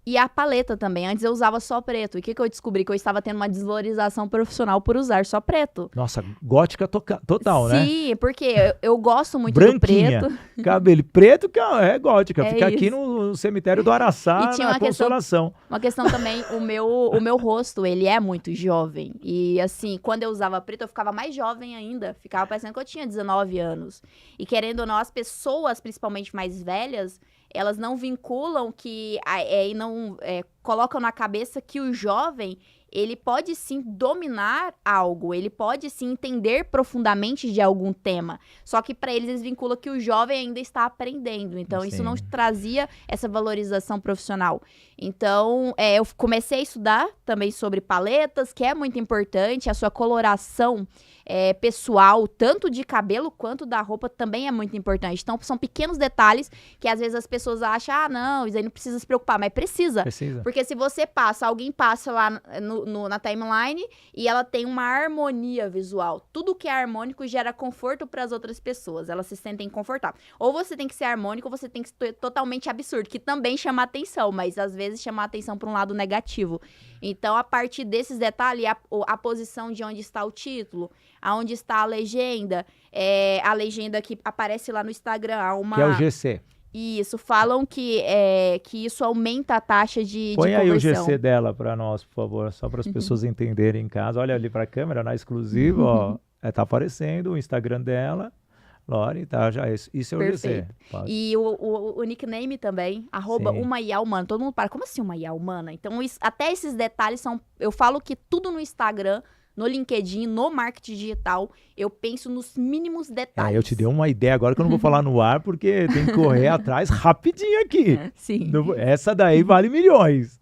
E a paleta também. Antes eu usava só preto. E o que eu descobri? Que eu estava tendo uma desvalorização profissional por usar só preto. Nossa, gótica total, né? Sim, porque eu gosto muito Branquinha, do preto. cabelo preto, que é gótica. Fica isso. aqui no cemitério do Araçá, na Consolação. Uma questão também, o meu rosto, ele é muito jovem. E assim, quando eu usava preto, eu ficava mais jovem ainda. Ficava parecendo que eu tinha 19 anos. E querendo ou não, as pessoas, principalmente mais velhas, elas não vinculam e não colocam na cabeça que o jovem, ele pode sim dominar algo, ele pode sim entender profundamente de algum tema. Só que para eles vinculam que o jovem ainda está aprendendo. Então, isso não trazia essa valorização profissional. Então, eu comecei a estudar também sobre paletas, que é muito importante, a sua coloração pessoal, tanto de cabelo quanto da roupa, também é muito importante. Então, são pequenos detalhes que às vezes as pessoas acham, não, isso aí não precisa se preocupar, mas precisa. Porque se você alguém passa lá na timeline e ela tem uma harmonia visual. Tudo que é harmônico gera conforto para as outras pessoas, elas se sentem confortáveis. Ou você tem que ser harmônico, ou você tem que ser totalmente absurdo, que também chama atenção, mas às vezes chama atenção para um lado negativo. Então, a partir desses detalhes, a posição de onde está o título, aonde está a legenda que aparece lá no Instagram. Que é o GC. Isso, falam que isso aumenta a taxa de Põe conversão. aí o GC dela para nós, por favor, só para as pessoas entenderem em casa. Olha ali para a câmera, na exclusiva, ó, tá aparecendo o Instagram dela. Lore, tá, já isso é o GC. Pode. E o nickname também, @uma_IA_humana. Todo mundo para, como assim uma IA humana? Então, até esses detalhes eu falo que tudo no Instagram, no LinkedIn, no marketing digital, eu penso nos mínimos detalhes. Eu te dei uma ideia agora que eu não vou falar no ar, porque tem que correr atrás rapidinho aqui. Sim. Essa daí vale milhões.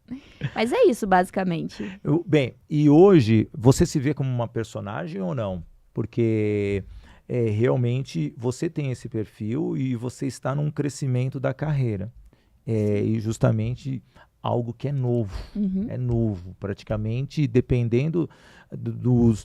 Mas é isso, basicamente. Bem, e hoje, você se vê como uma personagem ou não? Porque realmente você tem esse perfil e você está num crescimento da carreira. E justamente algo que é novo. É novo, praticamente, dependendo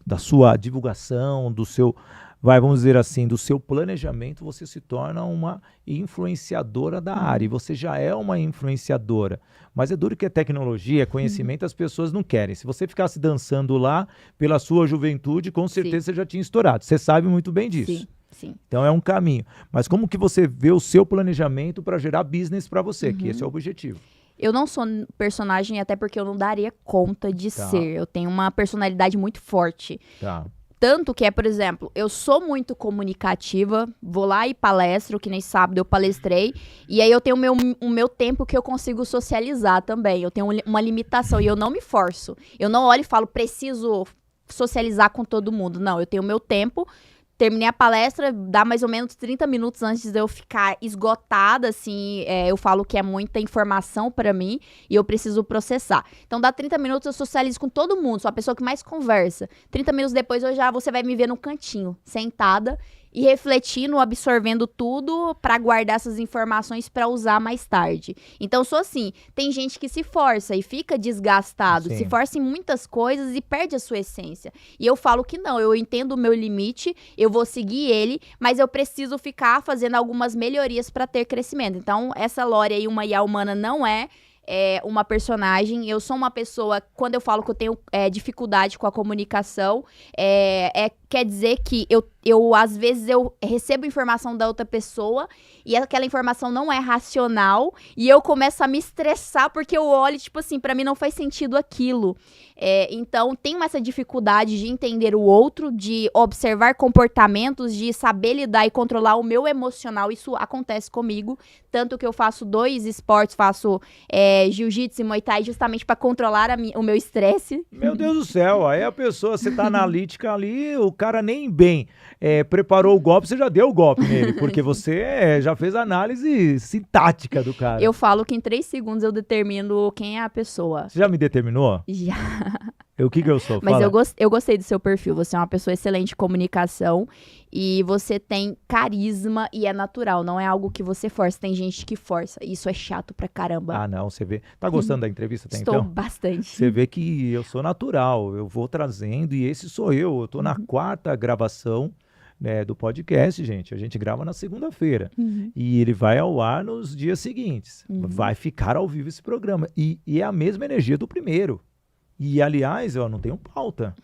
da sua divulgação, do seu, vamos dizer assim, do seu planejamento, você se torna uma influenciadora da área. E você já é uma influenciadora. Mas é duro que é tecnologia, é conhecimento, as pessoas não querem. Se você ficasse dançando lá pela sua juventude, com certeza você já tinha estourado. Você sabe muito bem disso. Sim. Então é um caminho. Mas como que você vê o seu planejamento para gerar business para você? Que esse é o objetivo. Eu não sou personagem, até porque eu não daria conta de ser. Eu tenho uma personalidade muito forte. Tanto que por exemplo, eu sou muito comunicativa, vou lá e palestro, que nem sábado eu palestrei, e aí eu tenho o meu tempo que eu consigo socializar também. Eu tenho uma limitação e eu não me forço. Eu não olho e falo, preciso socializar com todo mundo. Não, eu tenho o meu tempo. Terminei a palestra, dá mais ou menos 30 minutos antes de eu ficar esgotada, assim, eu falo que é muita informação para mim e eu preciso processar. Então, dá 30 minutos, eu socializo com todo mundo, sou a pessoa que mais conversa. 30 minutos depois, você vai me ver no cantinho, sentada, e refletindo, absorvendo tudo pra guardar essas informações pra usar mais tarde. Então, sou assim, tem gente que se força e fica desgastado, Sim. se força em muitas coisas e perde a sua essência. E eu falo que não, eu entendo o meu limite, eu vou seguir ele, mas eu preciso ficar fazendo algumas melhorias pra ter crescimento. Então, essa Lori aí, uma IA humana, não é uma personagem. Eu sou uma pessoa, quando eu falo que eu tenho dificuldade com a comunicação, quer dizer que eu às vezes eu recebo informação da outra pessoa e aquela informação não é racional e eu começo a me estressar porque eu olho, tipo assim, pra mim não faz sentido aquilo. Então, tenho essa dificuldade de entender o outro, de observar comportamentos, de saber lidar e controlar o meu emocional. Isso acontece comigo, tanto que eu faço 2 esportes, faço jiu-jitsu e muay thai justamente pra controlar o meu estresse. Meu Deus do céu, aí a pessoa, você tá analítica ali, o cara nem bem preparou o golpe, você já deu o golpe nele, porque você já fez a análise sintática do cara. Eu falo que em 3 segundos eu determino quem é a pessoa. Você já me determinou? Já. O que eu sou? Mas Fala. eu gostei do seu perfil. Você é uma pessoa excelente de comunicação e você tem carisma e é natural. Não é algo que você força. Tem gente que força. Isso é chato pra caramba. Ah, não, você vê. Tá gostando da entrevista até Estou então? bastante. Você vê que eu sou natural, eu vou trazendo e esse sou eu. Eu tô na 4ª gravação do podcast, gente. A gente grava na segunda-feira e ele vai ao ar nos dias seguintes. Vai ficar ao vivo esse programa. E é a mesma energia do primeiro. E, aliás, eu não tenho pauta.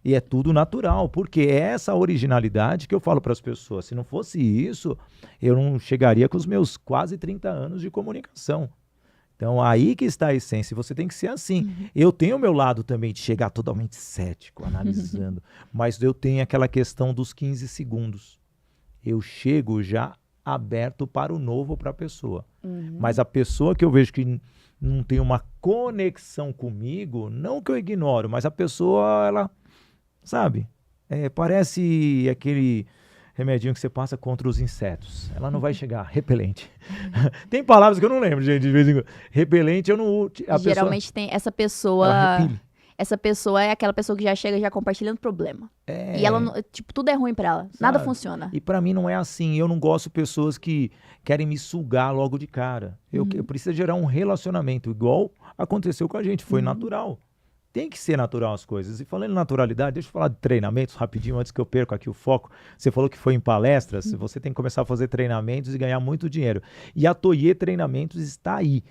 E é tudo natural, porque é essa originalidade que eu falo para as pessoas. Se não fosse isso, eu não chegaria com os meus quase 30 anos de comunicação. Então, aí que está a essência. Você tem que ser assim. Eu tenho o meu lado também de chegar totalmente cético, analisando. Mas eu tenho aquela questão dos 15 segundos. Eu chego já aberto para o novo para a pessoa. Mas a pessoa que eu vejo que não tem uma conexão comigo, não que eu ignoro, mas a pessoa, ela, sabe, parece aquele remedinho que você passa contra os insetos. Ela não vai chegar. Repelente. Tem palavras que eu não lembro, gente, de vez em quando. Repelente, eu não... Geralmente tem essa pessoa... Ela repele. Essa pessoa é aquela pessoa que já chega já compartilhando problema. E ela, tipo, tudo é ruim pra ela. Nada funciona. E pra mim não é assim. Eu não gosto de pessoas que querem me sugar logo de cara. Eu preciso gerar um relacionamento, igual aconteceu com a gente. Foi natural. Tem que ser natural as coisas. E falando em naturalidade, deixa eu falar de treinamentos rapidinho, antes que eu perca aqui o foco. Você falou que foi em palestras. Você tem que começar a fazer treinamentos e ganhar muito dinheiro. E a Toye Treinamentos está aí,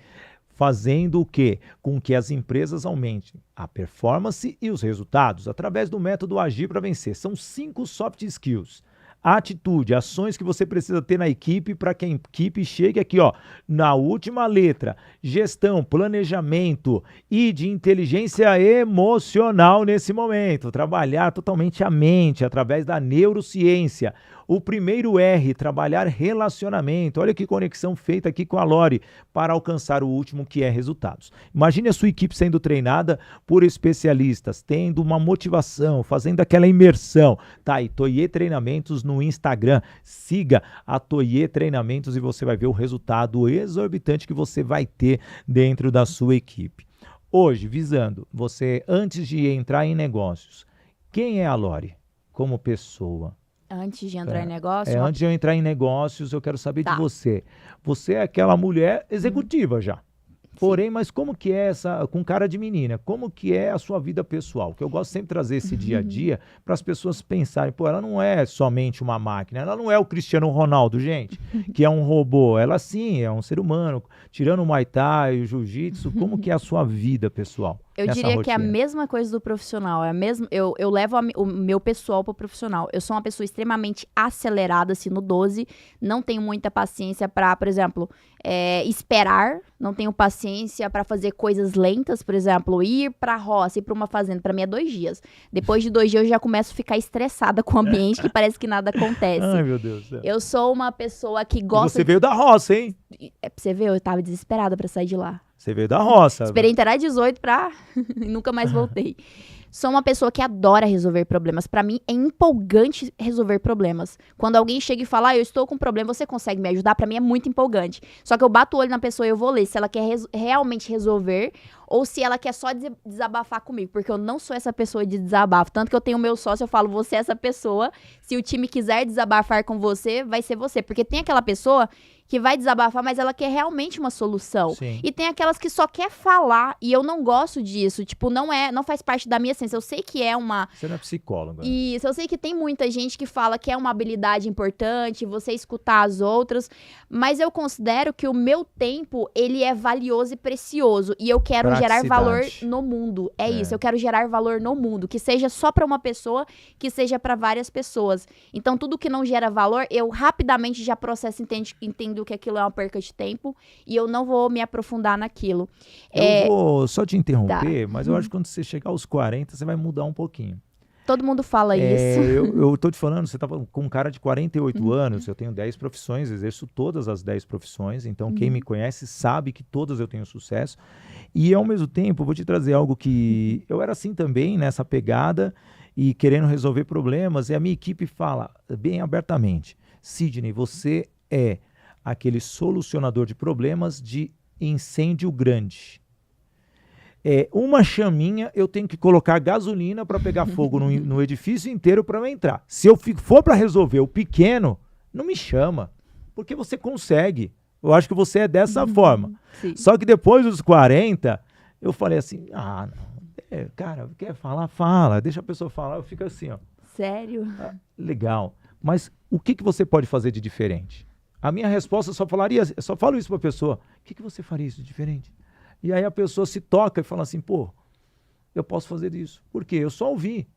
fazendo o quê? Com que as empresas aumentem a performance e os resultados através do método Agir para Vencer. São 5 soft skills. Atitude, ações que você precisa ter na equipe para que a equipe chegue aqui, ó, na última letra. Gestão, planejamento e de inteligência emocional nesse momento. Trabalhar totalmente a mente através da neurociência. O primeiro R, trabalhar relacionamento. Olha que conexão feita aqui com a Lori para alcançar o último, que é resultados. Imagine a sua equipe sendo treinada por especialistas, tendo uma motivação, fazendo aquela imersão. Tá aí, Toye Treinamentos no Instagram. Siga a Toye Treinamentos e você vai ver o resultado exorbitante que você vai ter dentro da sua equipe. Hoje, visando você, antes de entrar em negócios, quem é a Lori como pessoa? Antes de entrar em negócio? Antes de eu entrar em negócios, eu quero saber de você. Você é aquela mulher executiva já. Porém, mas como que é essa, com cara de menina, como que é a sua vida pessoal? Que eu gosto sempre de trazer esse dia a dia para as pessoas pensarem, pô, ela não é somente uma máquina, ela não é o Cristiano Ronaldo, gente, que é um robô. Ela sim é um ser humano, tirando o Muay Thai, o Jiu-Jitsu, como que é a sua vida pessoal? Eu diria que é a mesma coisa do profissional. Eu levo o meu pessoal pro profissional. Eu sou uma pessoa extremamente acelerada, assim, no 12. Não tenho muita paciência pra, por exemplo, esperar. Não tenho paciência pra fazer coisas lentas. Por exemplo, ir pra roça, ir pra uma fazenda. Pra mim é 2 dias. Depois de 2 dias eu já começo a ficar estressada com o ambiente, que parece que nada acontece. Ai, meu Deus do céu. Eu sou uma pessoa que gosta... E você veio da roça, hein? Pra você ver, eu tava desesperada pra sair de lá. Você veio da roça. Esperei inteirar 18 pra... e nunca mais voltei. Sou uma pessoa que adora resolver problemas. Pra mim, é empolgante resolver problemas. Quando alguém chega e fala, eu estou com um problema, você consegue me ajudar? Pra mim é muito empolgante. Só que eu bato o olho na pessoa e eu vou ler se ela quer realmente resolver ou se ela quer só desabafar comigo, porque eu não sou essa pessoa de desabafo. Tanto que eu tenho meu sócio, eu falo, você é essa pessoa. Se o time quiser desabafar com você, vai ser você. Porque tem aquela pessoa que vai desabafar, mas ela quer realmente uma solução. Sim. E tem aquelas que só quer falar, e eu não gosto disso. Tipo, não faz parte da minha essência. Eu sei que é uma... Você não é psicóloga. Isso, eu sei que tem muita gente que fala que é uma habilidade importante, você escutar as outras, mas eu considero que o meu tempo, ele é valioso e precioso, e eu quero gerar valor no mundo. É isso, eu quero gerar valor no mundo, que seja só para uma pessoa, que seja para várias pessoas. Então, tudo que não gera valor, eu rapidamente já processo, entendo que aquilo é uma perca de tempo, e eu não vou me aprofundar naquilo. Eu vou só te interromper, mas eu acho que quando você chegar aos 40, você vai mudar um pouquinho. Todo mundo fala isso. Eu tô te falando, você tava com um cara de 48 anos, eu tenho 10 profissões, exerço todas as 10 profissões, então quem me conhece sabe que todas eu tenho sucesso. E ao mesmo tempo, eu vou te trazer algo que eu era assim também, nessa pegada, e querendo resolver problemas, e a minha equipe fala bem abertamente, Sidney, você é aquele solucionador de problemas de incêndio grande. Uma chaminha, eu tenho que colocar gasolina para pegar fogo no edifício inteiro para eu entrar. Se eu for para resolver o pequeno, não me chama, porque você consegue. Eu acho que você é dessa forma. Sim. Só que depois dos 40, eu falei assim, cara, quer falar? Fala. Deixa a pessoa falar, eu fico assim, ó. Sério? Legal. Mas o que você pode fazer de diferente? A minha resposta, eu só falo isso para a pessoa. O que você faria isso de diferente? E aí a pessoa se toca e fala assim, eu posso fazer isso. Por quê? Eu só ouvi.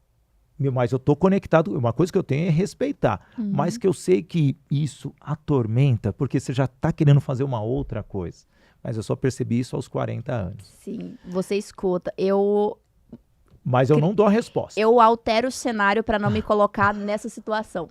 Mas eu estou conectado. Uma coisa que eu tenho é respeitar. Mas que eu sei que isso atormenta, porque você já está querendo fazer uma outra coisa. Mas eu só percebi isso aos 40 anos. Sim, você escuta. Mas eu não dou a resposta. Eu altero o cenário para não me colocar nessa situação.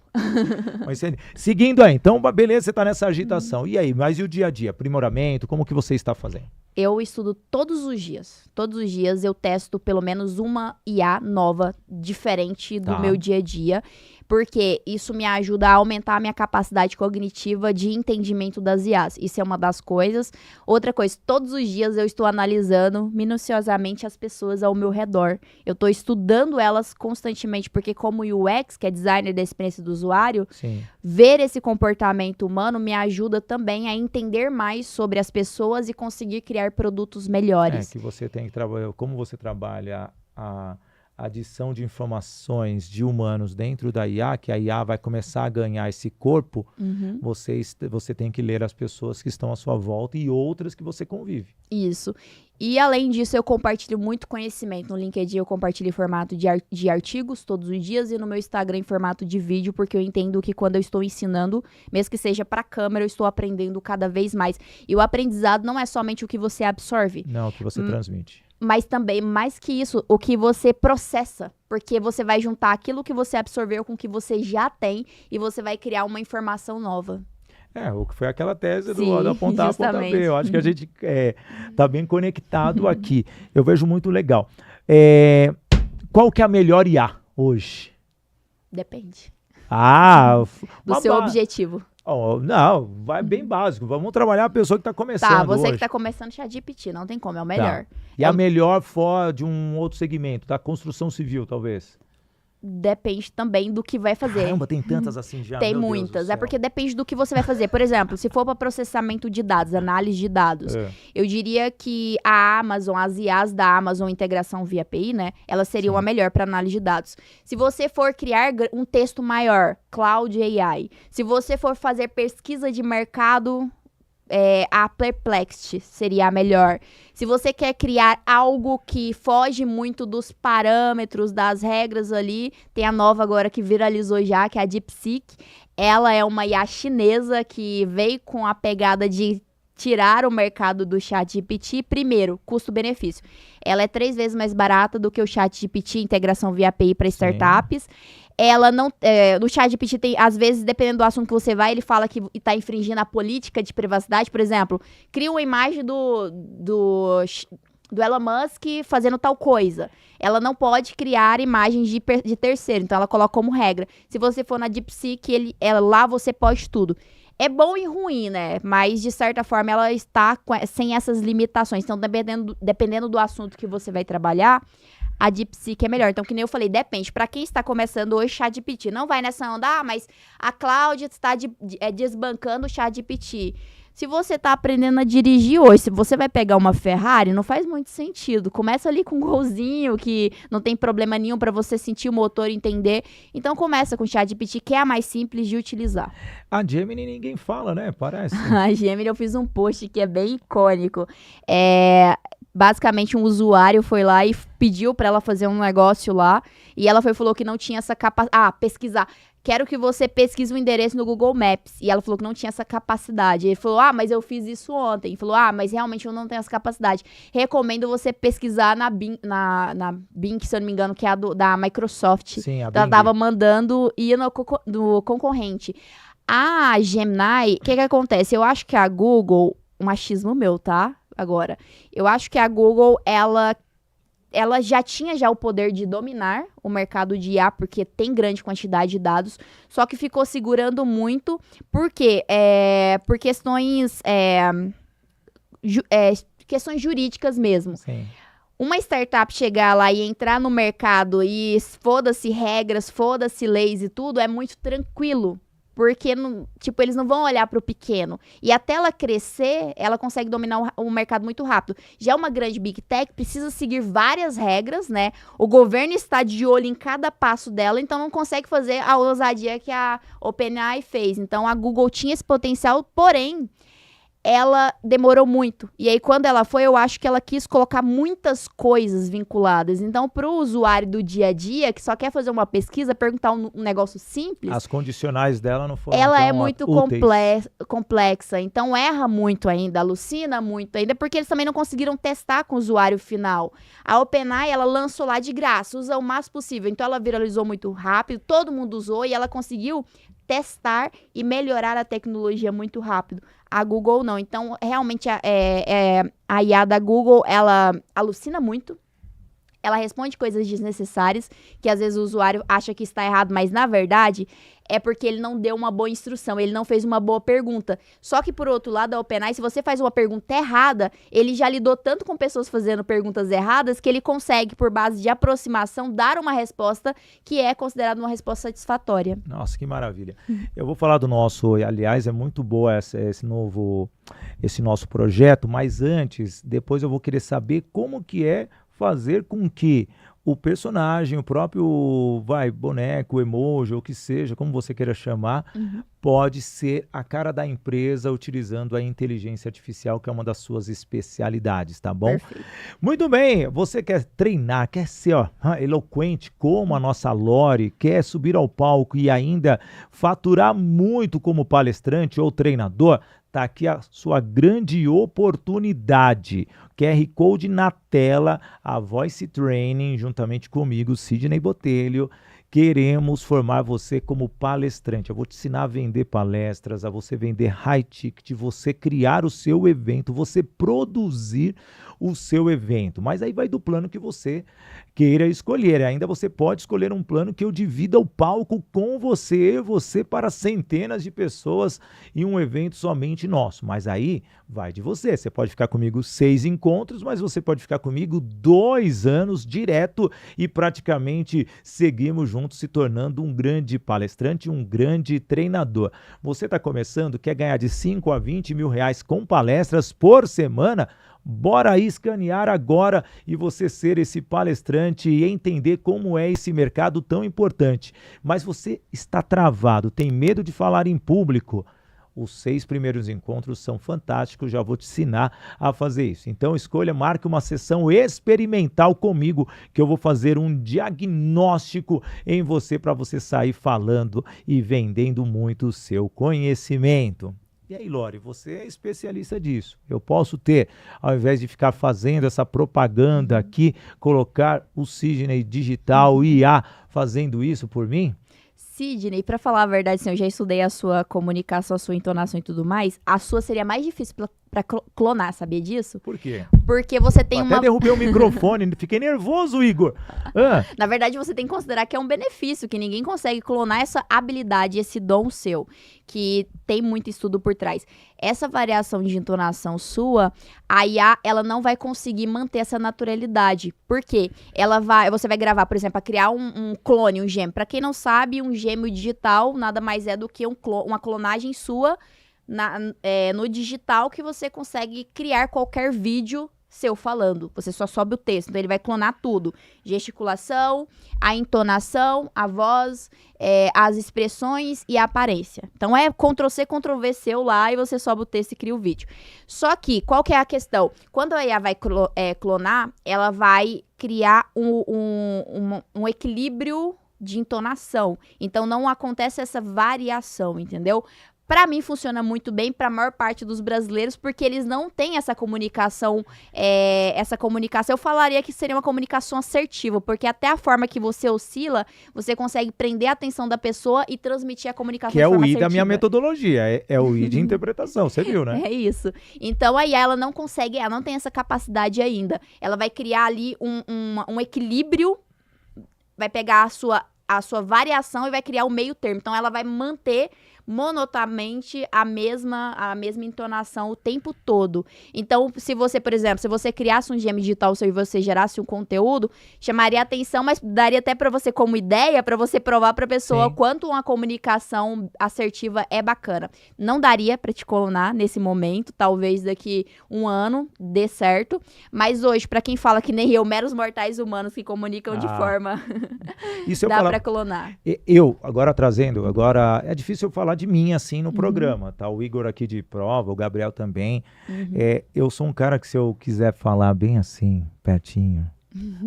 Mas, seguindo aí, então, beleza, você está nessa agitação. E aí, mas e o dia a dia? Aprimoramento, como que você está fazendo? Eu estudo todos os dias. Todos os dias eu testo pelo menos uma IA nova, diferente do meu dia a dia. Porque isso me ajuda a aumentar a minha capacidade cognitiva de entendimento das IAs. Isso é uma das coisas. Outra coisa, todos os dias eu estou analisando minuciosamente as pessoas ao meu redor. Eu estou estudando elas constantemente, porque como UX, que é designer da experiência do usuário, Sim. Ver esse comportamento humano me ajuda também a entender mais sobre as pessoas e conseguir criar produtos melhores. Que você tem que trabalhar, como você trabalha a adição de informações de humanos dentro da IA, que a IA vai começar a ganhar esse corpo, você tem que ler as pessoas que estão à sua volta e outras que você convive. Isso. E além disso, eu compartilho muito conhecimento. No LinkedIn eu compartilho em formato de artigos todos os dias e no meu Instagram em formato de vídeo, porque eu entendo que quando eu estou ensinando, mesmo que seja para câmera, eu estou aprendendo cada vez mais. E o aprendizado não é somente o que você absorve. Não, o que você transmite. Mas também, mais que isso, o que você processa. Porque você vai juntar aquilo que você absorveu com o que você já tem e você vai criar uma informação nova. O que foi aquela tese Sim, do apontar a ponta B. Eu acho que a gente tá bem conectado aqui. Eu vejo muito legal. Qual que é a melhor IA hoje? Depende. Do seu objetivo. Não, vai bem básico. Vamos trabalhar a pessoa que está começando você hoje. que está começando ChatGPT, não tem como, é o melhor. E a melhor fora de um outro segmento, da construção civil, talvez? Depende também do que vai fazer. Caramba, tem tantas assim já. Tem muitas. É porque depende do que você vai fazer. Por exemplo, se for para processamento de dados, análise de dados, eu diria que a Amazon, as IAs da Amazon, integração via API, né? Elas seriam a melhor para análise de dados. Se você for criar um texto maior, Cloud AI. Se você for fazer pesquisa de mercado, a Perplexity seria a melhor. Se você quer criar algo que foge muito dos parâmetros, das regras ali, tem a nova agora que viralizou já, que é a DeepSeek. Ela é uma IA chinesa que veio com a pegada de tirar o mercado do ChatGPT. Primeiro, custo-benefício. Ela é 3 vezes mais barata do que o ChatGPT, integração via API para startups. Ela não... no ChatGPT tem, às vezes, dependendo do assunto que você vai, ele fala que está infringindo a política de privacidade. Por exemplo, cria uma imagem Elon Musk fazendo tal coisa. Ela não pode criar imagens de terceiro, então ela coloca como regra. Se você for na DeepSeek, lá você pode tudo. É bom e ruim, né? Mas, de certa forma, ela está sem essas limitações. Então, dependendo do assunto que você vai trabalhar, a DeepSeek é melhor. Então, que nem eu falei, depende. Para quem está começando hoje, ChatGPT. Não vai nessa onda, mas a Cláudia está desbancando o ChatGPT. Se você tá aprendendo a dirigir hoje, se você vai pegar uma Ferrari, não faz muito sentido. Começa ali com um golzinho, que não tem problema nenhum para você sentir o motor e entender. Então começa com o ChatGPT, que é a mais simples de utilizar. A Gemini ninguém fala, né? Parece. A Gemini, eu fiz um post que é bem icônico. Basicamente, um usuário foi lá e pediu para ela fazer um negócio lá. E ela falou que não tinha essa capacidade. Pesquisar. Quero que você pesquise o endereço no Google Maps. E ela falou que não tinha essa capacidade. Ele falou, mas eu fiz isso ontem. Ele falou, mas realmente eu não tenho essa capacidade. Recomendo você pesquisar na Bing, se eu não me engano, que é da Microsoft. Sim, a Ela Bing. tava mandando ir no concorrente. A Gemini, o que acontece? Eu acho que a Google, um achismo meu, tá? Agora, eu acho que a Google, ela já tinha o poder de dominar o mercado de IA, porque tem grande quantidade de dados, só que ficou segurando muito, por quê? Por questões, questões jurídicas mesmo. Sim. Uma startup chegar lá e entrar no mercado e foda-se regras, foda-se leis e tudo, é muito tranquilo. Porque, eles não vão olhar para o pequeno. E até ela crescer, ela consegue dominar o mercado muito rápido. Já é uma grande Big Tech, precisa seguir várias regras, né? O governo está de olho em cada passo dela, então não consegue fazer a ousadia que a OpenAI fez. Então, a Google tinha esse potencial, porém, ela demorou muito. E aí, quando ela foi, eu acho que ela quis colocar muitas coisas vinculadas. Então, para o usuário do dia a dia, que só quer fazer uma pesquisa, perguntar um negócio simples... As condicionais dela não foram ela tão é muito complexa. Então, erra muito ainda, alucina muito ainda, porque eles também não conseguiram testar com o usuário final. A OpenAI, ela lançou lá de graça, usa o máximo possível. Então, ela viralizou muito rápido, todo mundo usou e ela conseguiu testar e melhorar a tecnologia muito rápido. A Google não. Então, realmente, a IA da Google, ela alucina muito. Ela responde coisas desnecessárias, que às vezes o usuário acha que está errado, mas na verdade é porque ele não deu uma boa instrução, ele não fez uma boa pergunta. Só que por outro lado, a OpenAI, se você faz uma pergunta errada, ele já lidou tanto com pessoas fazendo perguntas erradas que ele consegue, por base de aproximação, dar uma resposta que é considerada uma resposta satisfatória. Nossa, que maravilha. Eu vou falar do nosso, aliás, é muito boa esse nosso projeto, mas antes, depois eu vou querer saber como que é fazer com que o personagem, o próprio boneco, emoji, ou o que seja, como você queira chamar, pode ser a cara da empresa utilizando a inteligência artificial, que é uma das suas especialidades, tá bom? Perfeito. Muito bem, você quer treinar, quer ser eloquente como a nossa Lori, quer subir ao palco e ainda faturar muito como palestrante ou treinador? Está aqui a sua grande oportunidade. QR Code na tela, a Voice Training, juntamente comigo, Sidney Botelho. Queremos formar você como palestrante. Eu vou te ensinar a vender palestras, a você vender high ticket, você criar o seu evento, você produzir o seu evento. Mas aí vai do plano que você queira escolher. Ainda você pode escolher um plano que eu divida o palco com você para centenas de pessoas em um evento somente nosso. Mas aí vai de você. Você pode ficar comigo 6 encontros, mas você pode ficar comigo 2 anos direto e praticamente seguimos juntos, se tornando um grande palestrante, um grande treinador. Você está começando, quer ganhar de 5 a 20 mil reais com palestras por semana? Bora aí escanear agora e você ser esse palestrante e entender como é esse mercado tão importante. Mas você está travado, tem medo de falar em público? Os 6 primeiros encontros são fantásticos, já vou te ensinar a fazer isso. Então marque uma sessão experimental comigo, que eu vou fazer um diagnóstico em você para você sair falando e vendendo muito o seu conhecimento. E aí, Lori, você é especialista disso. Eu posso ter, ao invés de ficar fazendo essa propaganda aqui, colocar o Sidney Digital IA fazendo isso por mim? Sidney, para falar a verdade, eu já estudei a sua comunicação, a sua entonação e tudo mais, a sua seria mais difícil pra clonar, sabia disso? Por quê? Porque você tem Até derrubei o microfone, fiquei nervoso, Igor. Na verdade, você tem que considerar que é um benefício, que ninguém consegue clonar essa habilidade, esse dom seu, que tem muito estudo por trás. Essa variação de entonação sua, a IA, ela não vai conseguir manter essa naturalidade. Por quê? Você vai gravar, por exemplo, a criar um clone, um gêmeo. Para quem não sabe, um gêmeo digital nada mais é do que uma clonagem sua no digital, que você consegue criar qualquer vídeo seu falando. Você só sobe o texto, então ele vai clonar tudo. Gesticulação, a entonação, a voz, as expressões e a aparência. Então é Ctrl+C, Ctrl+V seu lá e você sobe o texto e cria o vídeo. Só que, qual que é a questão? Quando a IA vai clonar, ela vai criar um equilíbrio de entonação. Então não acontece essa variação, entendeu? Pra mim funciona muito bem, pra maior parte dos brasileiros, porque eles não têm essa comunicação, eu falaria que seria uma comunicação assertiva, porque até a forma que você oscila, você consegue prender a atenção da pessoa e transmitir a comunicação de forma assertiva. Que é o I da minha metodologia, é o I de interpretação, você viu, né? É isso. Então a IA, ela não consegue, ela não tem essa capacidade ainda. Ela vai criar ali um equilíbrio, vai pegar a sua variação e vai criar o meio termo. Então ela vai manter monotamente a mesma entonação o tempo todo. Então, se você, por exemplo, se você criasse um gêmeo digital seu e você gerasse um conteúdo, chamaria atenção, mas daria até para você como ideia, para você provar para a pessoa quanto uma comunicação assertiva é bacana. Não daria para te clonar nesse momento, talvez daqui um ano dê certo, mas hoje, para quem fala que nem eu, meros mortais humanos que comunicam de forma dá para clonar. Agora é difícil eu falar de mim assim no programa, tá? O Igor aqui de prova, o Gabriel também. Eu sou um cara que, se eu quiser falar bem assim, pertinho,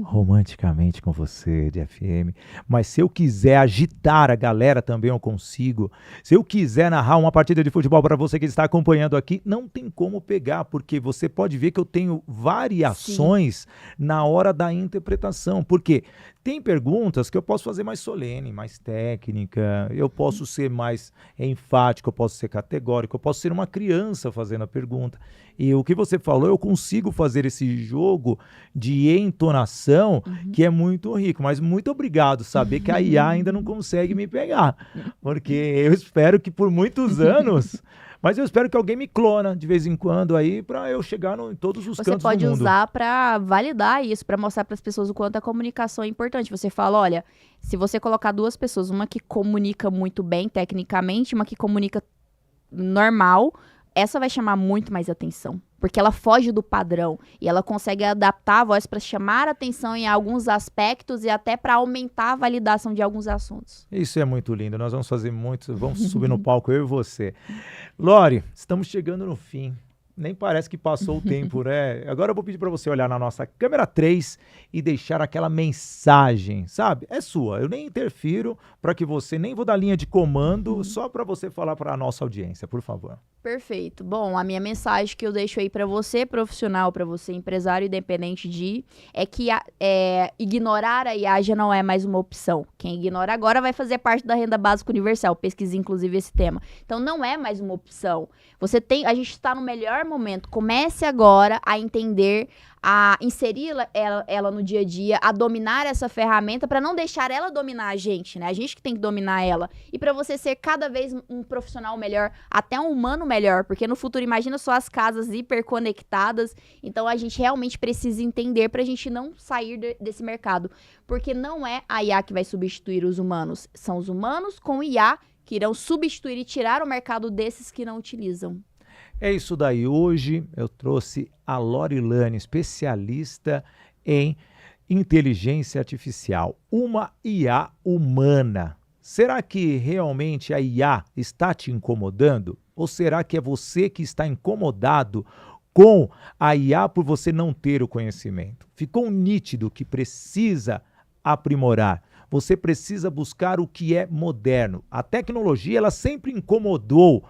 romanticamente com você de FM, mas se eu quiser agitar a galera também eu consigo. Se eu quiser narrar uma partida de futebol para você que está acompanhando aqui, não tem como pegar, porque você pode ver que eu tenho variações na hora da interpretação, porque tem perguntas que eu posso fazer mais solene, mais técnica, eu posso ser mais enfático, eu posso ser categórico, eu posso ser uma criança fazendo a pergunta. E o que você falou, eu consigo fazer esse jogo de entonação que é muito rico. Mas muito obrigado, saber que a IA ainda não consegue me pegar. Porque eu espero que por muitos anos... Mas eu espero que alguém me clona de vez em quando aí para eu chegar em todos os cantos do mundo. Você pode usar para validar isso, para mostrar para as pessoas o quanto a comunicação é importante. Você fala, olha, se você colocar duas pessoas, uma que comunica muito bem tecnicamente, uma que comunica normal, essa vai chamar muito mais atenção, porque ela foge do padrão e ela consegue adaptar a voz para chamar atenção em alguns aspectos e até para aumentar a validação de alguns assuntos. Isso é muito lindo, nós vamos fazer vamos subir no palco, eu e você. Lori, estamos chegando no fim. Nem parece que passou o tempo, né? Agora eu vou pedir para você olhar na nossa câmera 3 e deixar aquela mensagem, sabe? É sua, eu nem interfiro para que você, nem vou dar linha de comando, só para você falar para a nossa audiência, por favor. Perfeito. Bom, a minha mensagem que eu deixo aí para você, profissional, para você, empresário independente é que ignorar a IA já não é mais uma opção. Quem ignora agora vai fazer parte da renda básica universal. Pesquisei, inclusive, esse tema. Então, não é mais uma opção. A gente está no melhor momento. Comece agora a entender, a inserir ela no dia a dia, a dominar essa ferramenta para não deixar ela dominar a gente, né? A gente que tem que dominar ela. E para você ser cada vez um profissional melhor, até um humano melhor, porque no futuro, imagina só as casas hiperconectadas. Então, a gente realmente precisa entender para a gente não sair desse mercado. Porque não é a IA que vai substituir os humanos. São os humanos com IA que irão substituir e tirar o mercado desses que não utilizam. É isso daí. Hoje eu trouxe a Lori Lani, especialista em inteligência artificial, uma IA humana. Será que realmente a IA está te incomodando? Ou será que é você que está incomodado com a IA por você não ter o conhecimento? Ficou nítido que precisa aprimorar. Você precisa buscar o que é moderno. A tecnologia, ela sempre incomodou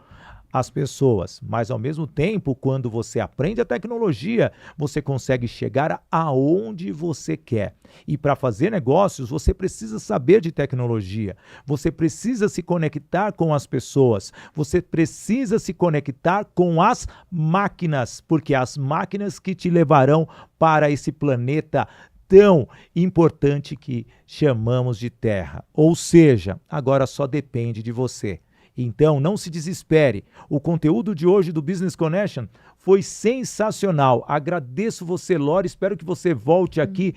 as pessoas, mas ao mesmo tempo, quando você aprende a tecnologia, você consegue chegar aonde você quer. E para fazer negócios, você precisa saber de tecnologia, você precisa se conectar com as pessoas, você precisa se conectar com as máquinas, porque as máquinas que te levarão para esse planeta tão importante que chamamos de Terra. Ou seja, agora só depende de você. Então, não se desespere. O conteúdo de hoje do Business Connection foi sensacional. Agradeço você, Lori. Espero que você volte aqui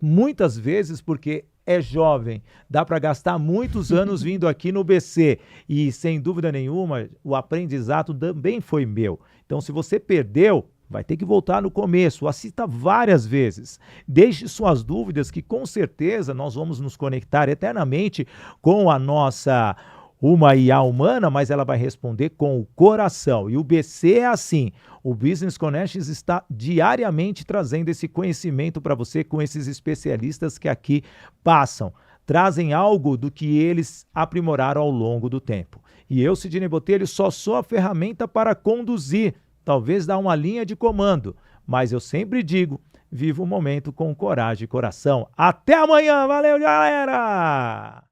muitas vezes, porque é jovem. Dá para gastar muitos anos vindo aqui no BC. E, sem dúvida nenhuma, o aprendizado também foi meu. Então, se você perdeu, vai ter que voltar no começo, assista várias vezes. Deixe suas dúvidas que com certeza nós vamos nos conectar eternamente com a nossa uma IA humana, mas ela vai responder com o coração. E o BC é assim, o Business Connections está diariamente trazendo esse conhecimento para você com esses especialistas que aqui passam. Trazem algo do que eles aprimoraram ao longo do tempo. E eu, Sidney Botelho, só sou a ferramenta para conduzir, talvez dar uma linha de comando, mas eu sempre digo, viva o momento com coragem e coração. Até amanhã, valeu galera!